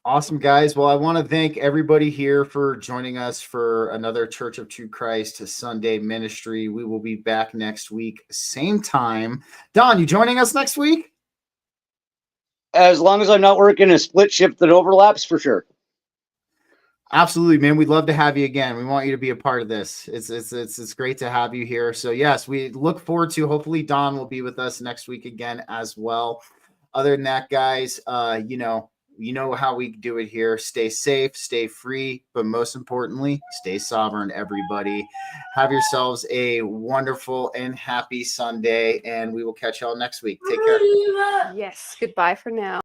Awesome, guys. Well, I want to thank everybody here for joining us for another Church of True Christ Sunday ministry. We will be back next week, same time. Don, you joining us next week? As long as I'm not working a split shift that overlaps, for sure. Absolutely, man. We'd love to have you again. We want you to be a part of this. It's great to have you here. So yes, we look forward to, hopefully Don will be with us next week again as well. Other than that, guys, you know how we do it here. Stay safe, stay free, but most importantly, stay sovereign, everybody. Have yourselves a wonderful and happy Sunday, and we will catch y'all next week. Take care. Yes. Goodbye for now.